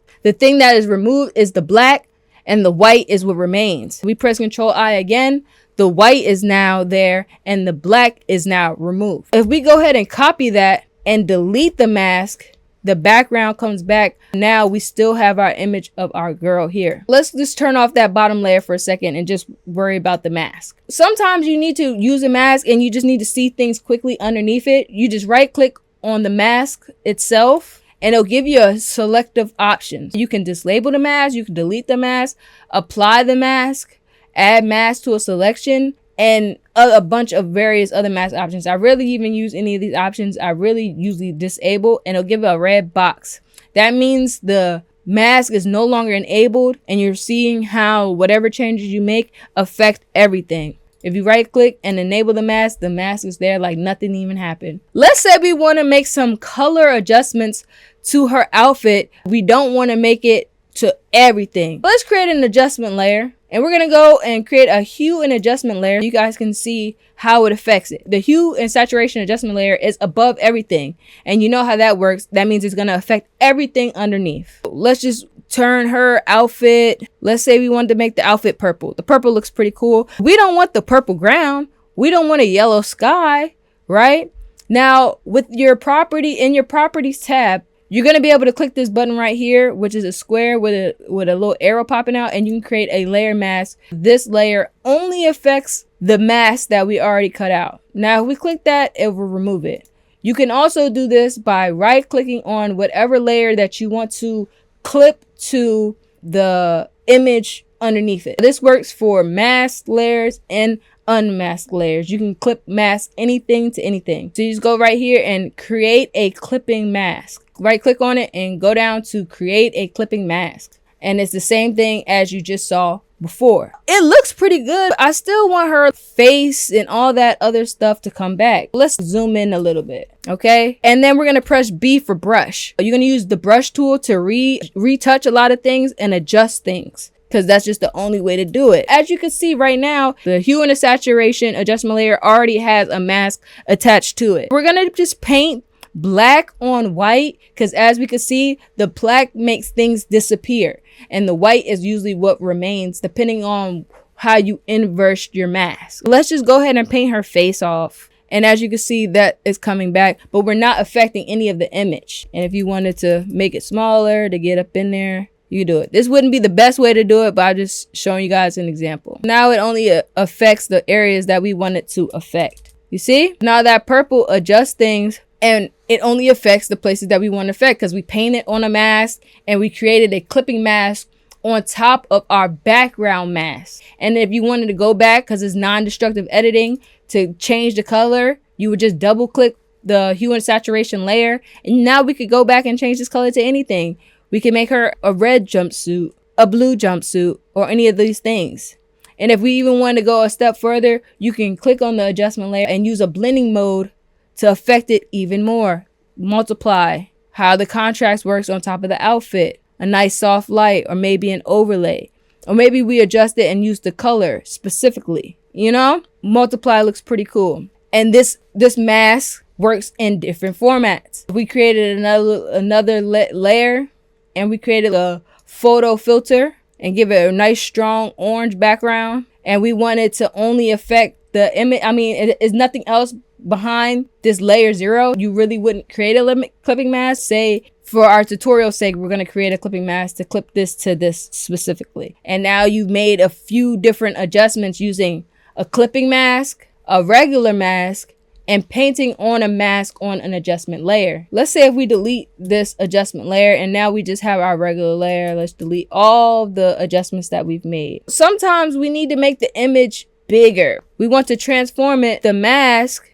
is removed is the black and the white is what remains. We press Control-I again. The white is now there and the black is now removed. If we go ahead and copy that and delete the mask, the background comes back. Now we still have our image of our girl here. Let's just turn off that bottom layer for a second and just worry about the mask. Sometimes you need to use a mask and you just need to see things quickly underneath it. You just right click on the mask itself and it'll give you a selective options. You can dislabel the mask, you can delete the mask, apply the mask, add mask to a selection, and a bunch of various other mask options. I rarely even use any of these options. I really usually disable and it'll give it a red box. That means the mask is no longer enabled and you're seeing how whatever changes you make affect everything. If you right click and enable the mask is there like nothing even happened. Let's say we want to make some color adjustments to her outfit. We don't want to make it to everything. Let's create an adjustment layer, and we're gonna go and create a hue and adjustment layer. You guys can see how it affects it. The hue and saturation adjustment layer is above everything, and you know how that works. That means it's gonna affect everything underneath. Let's just turn her outfit. Let's say we wanted to make the outfit purple. The purple looks pretty cool. We don't want the purple ground. We don't want a yellow sky, right? Now with your property, in your properties tab, you're going to be able to click this button right here, which is a square with a little arrow popping out, and you can create a layer mask. This layer only affects the mask that we already cut out. Now, if we click that, it will remove it. You can also do this by right clicking on whatever layer that you want to clip to the image underneath it. This works for masked layers and unmasked layers. You can clip mask anything to anything. So you just go right here and create a clipping mask. Right click on it and go down to create a clipping mask. And it's the same thing as you just saw before. It looks pretty good. I still want her face and all that other stuff to come back. Let's zoom in a little bit. Okay. And then we're going to press B for brush. You're going to use the brush tool to retouch a lot of things and adjust things, because that's just the only way to do it. As you can see right now, the hue and the saturation adjustment layer already has a mask attached to it. We're going to just paint black on white, because as we can see, the black makes things disappear and the white is usually what remains depending on how you inverse your mask. Let's just go ahead and paint her face off. And as you can see, that is coming back, but we're not affecting any of the image. And if you wanted to make it smaller to get up in there, you do it. This wouldn't be the best way to do it, but I'm just showing you guys an example. Now it only affects the areas that we want it to affect. You see? Now that purple adjusts things, and it only affects the places that we want to affect, because we painted on a mask and we created a clipping mask on top of our background mask. And if you wanted to go back, because it's non-destructive editing, to change the color, you would just double click the hue and saturation layer, and now we could go back and change this color to anything. We can make her a red jumpsuit, a blue jumpsuit, or any of these things. And if we even want to go a step further, you can click on the adjustment layer and use a blending mode to affect it even more. Multiply, how the contrast works on top of the outfit, a nice soft light, or maybe an overlay. Or maybe we adjust it and use the color specifically, you know? Multiply looks pretty cool. And this mask works in different formats. We created another layer, and we created a photo filter and give it a nice strong orange background. And we wanted to only affect the image. I mean, it is nothing else behind this layer 0. You really wouldn't create a clipping mask. Say for our tutorial sake, we're going to create a clipping mask to clip this to this specifically. And now you've made a few different adjustments using a clipping mask, a regular mask, and painting on a mask on an adjustment layer. Let's say if we delete this adjustment layer and now we just have our regular layer. Let's delete all the adjustments that we've made. Sometimes we need to make the image bigger. We want to transform it. The mask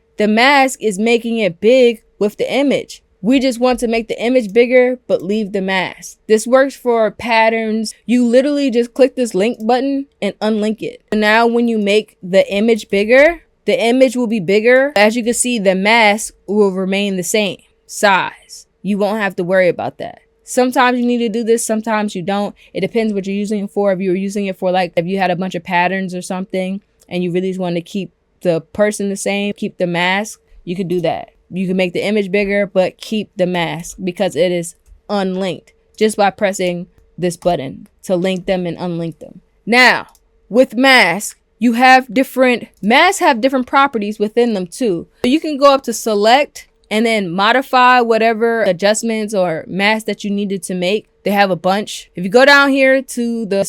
is making it big with the image. We just want to make the image bigger, but leave the mask. This works for patterns. You literally just click this link button and unlink it. And now when you make the image bigger, the image will be bigger. As you can see, the mask will remain the same size. You won't have to worry about that. Sometimes you need to do this, sometimes you don't. It depends what you're using it for. If you were using it for, like, if you had a bunch of patterns or something and you really just want to keep the person the same, keep the mask, you could do that. You can make the image bigger, but keep the mask because it is unlinked just by pressing this button to link them and unlink them. Now, with masks, masks have different properties within them too. So you can go up to select and then modify whatever adjustments or masks that you needed to make. They have a bunch. If you go down here to the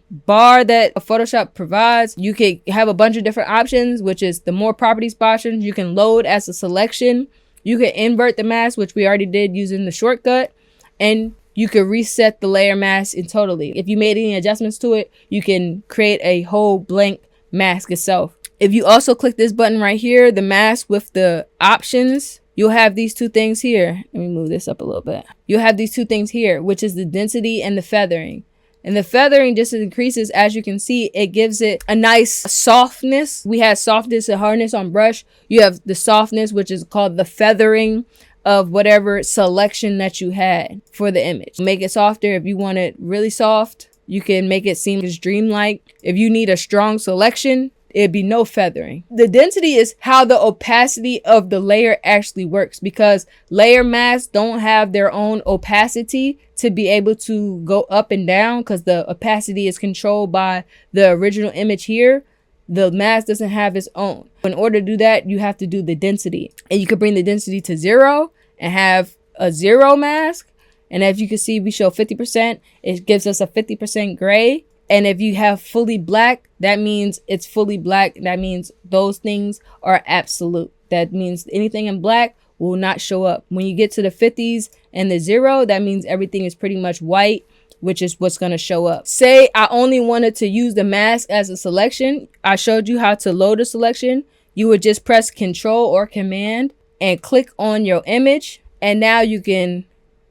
bar that Photoshop provides, you can have a bunch of different options, which is the more properties options. You can load as a selection. You can invert the mask, which we already did using the shortcut, and you can reset the layer mask in totally. If you made any adjustments to it, you can create a whole blank mask itself. If you also click this button right here, the mask with the options, you'll have these two things here. Let me move this up a little bit. You'll have these two things here, which is the density and the feathering. And the feathering just increases, as you can see, it gives it a nice softness. We had softness and hardness on brush. You have the softness, which is called the feathering of whatever selection that you had for the image. Make it softer. If you want it really soft, you can make it seem as dreamlike. If you need a strong selection, it'd be no feathering. The density is how the opacity of the layer actually works, because layer masks don't have their own opacity to be able to go up and down, because the opacity is controlled by the original image here. The mask doesn't have its own. In order to do that, you have to do the density, and you could bring the density to 0 and have a 0 mask. And as you can see, we show 50%. It gives us a 50% gray. And if you have fully black, that means it's fully black. That means those things are absolute. That means anything in black will not show up. When you get to the 50s and the 0, that means everything is pretty much white, which is what's going to show up. Say I only wanted to use the mask as a selection. I showed you how to load a selection. You would just press Control or Command and click on your image. And now you can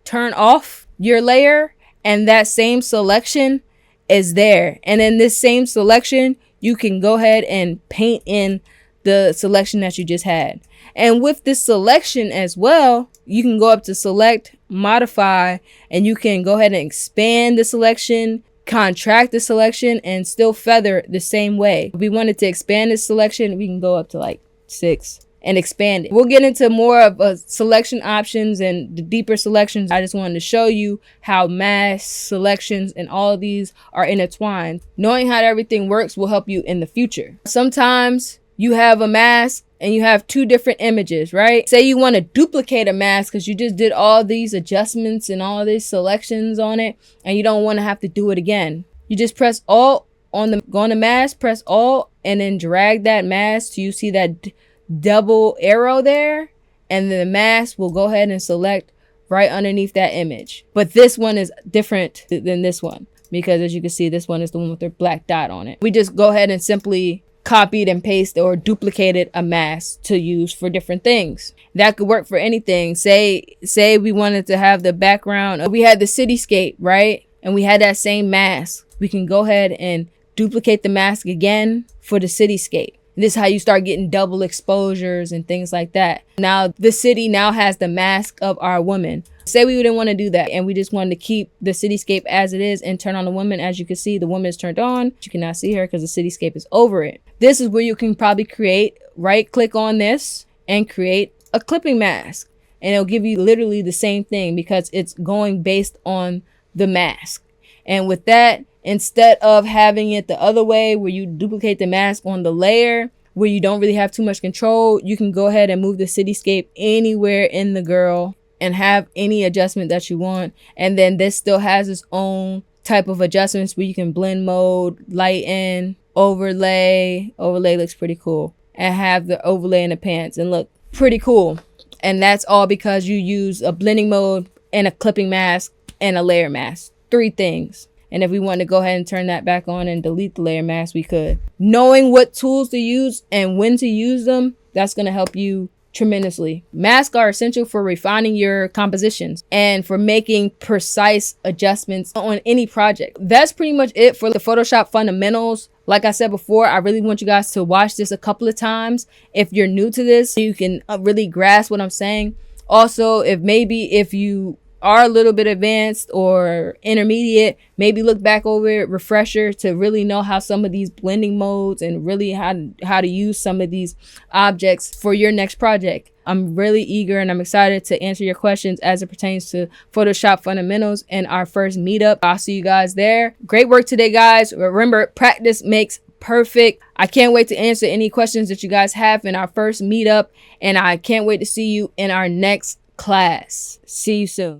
turn off your layer, and that same selection is there. And in this same selection, you can go ahead and paint in the selection that you just had. And with this selection as well, you can go up to Select, Modify, and you can go ahead and expand the selection, contract the selection, and still feather the same way. If we wanted to expand this selection, we can go up to like 6 and expand it. We'll get into more of selection options and the deeper selections. I just wanted to show you how mask selections and all of these are intertwined. Knowing how everything works will help you in the future. Sometimes you have a mask and you have 2 different images, right? Say you want to duplicate a mask because you just did all these adjustments and all these selections on it, and you don't want to have to do it again. You just press Alt on the, go on the mask, press Alt, and then drag that mask till you see that double arrow there, and the mask will go ahead and select right underneath that image. But this one is different than this one, because as you can see, this one is the one with the black dot on it. We just go ahead and simply copied and pasted or duplicated a mask to use for different things. That could work for anything. Say we wanted to have the background, we had the cityscape, right? And we had that same mask. We can go ahead and duplicate the mask again for the cityscape. This is how you start getting double exposures and things like that. Now the city now has the mask of our woman. Say we didn't want to do that and we just wanted to keep the cityscape as it is and turn on the woman. As you can see, the woman is turned on. You cannot see her because the cityscape is over it. This is where you can probably create, right click on this and create a clipping mask. And it'll give you literally the same thing because it's going based on the mask. And with that, instead of having it the other way where you duplicate the mask on the layer where you don't really have too much control, you can go ahead and move the cityscape anywhere in the girl and have any adjustment that you want. And then this still has its own type of adjustments where you can blend mode, lighten, overlay. Overlay looks pretty cool. And have the overlay in the pants and look pretty cool. And that's all because you use a blending mode and a clipping mask and a layer mask. 3 things. And if we want to go ahead and turn that back on and delete the layer mask, we could. Knowing what tools to use and when to use them, that's going to help you tremendously. Masks are essential for refining your compositions and for making precise adjustments on any project. That's pretty much it for the Photoshop fundamentals. Like I said before, I really want you guys to watch this a couple of times. If you're new to this, you can really grasp what I'm saying. Also, if you are a little bit advanced or intermediate, maybe look back over it, refresher, to really know how some of these blending modes and really how to use some of these objects for your next project. I'm really eager and I'm excited to answer your questions as it pertains to Photoshop fundamentals and our first meetup. I'll see you guys there. Great work today, guys. Remember, practice makes perfect. I can't wait to answer any questions that you guys have in our first meetup, and I can't wait to see you in our next class. See you soon.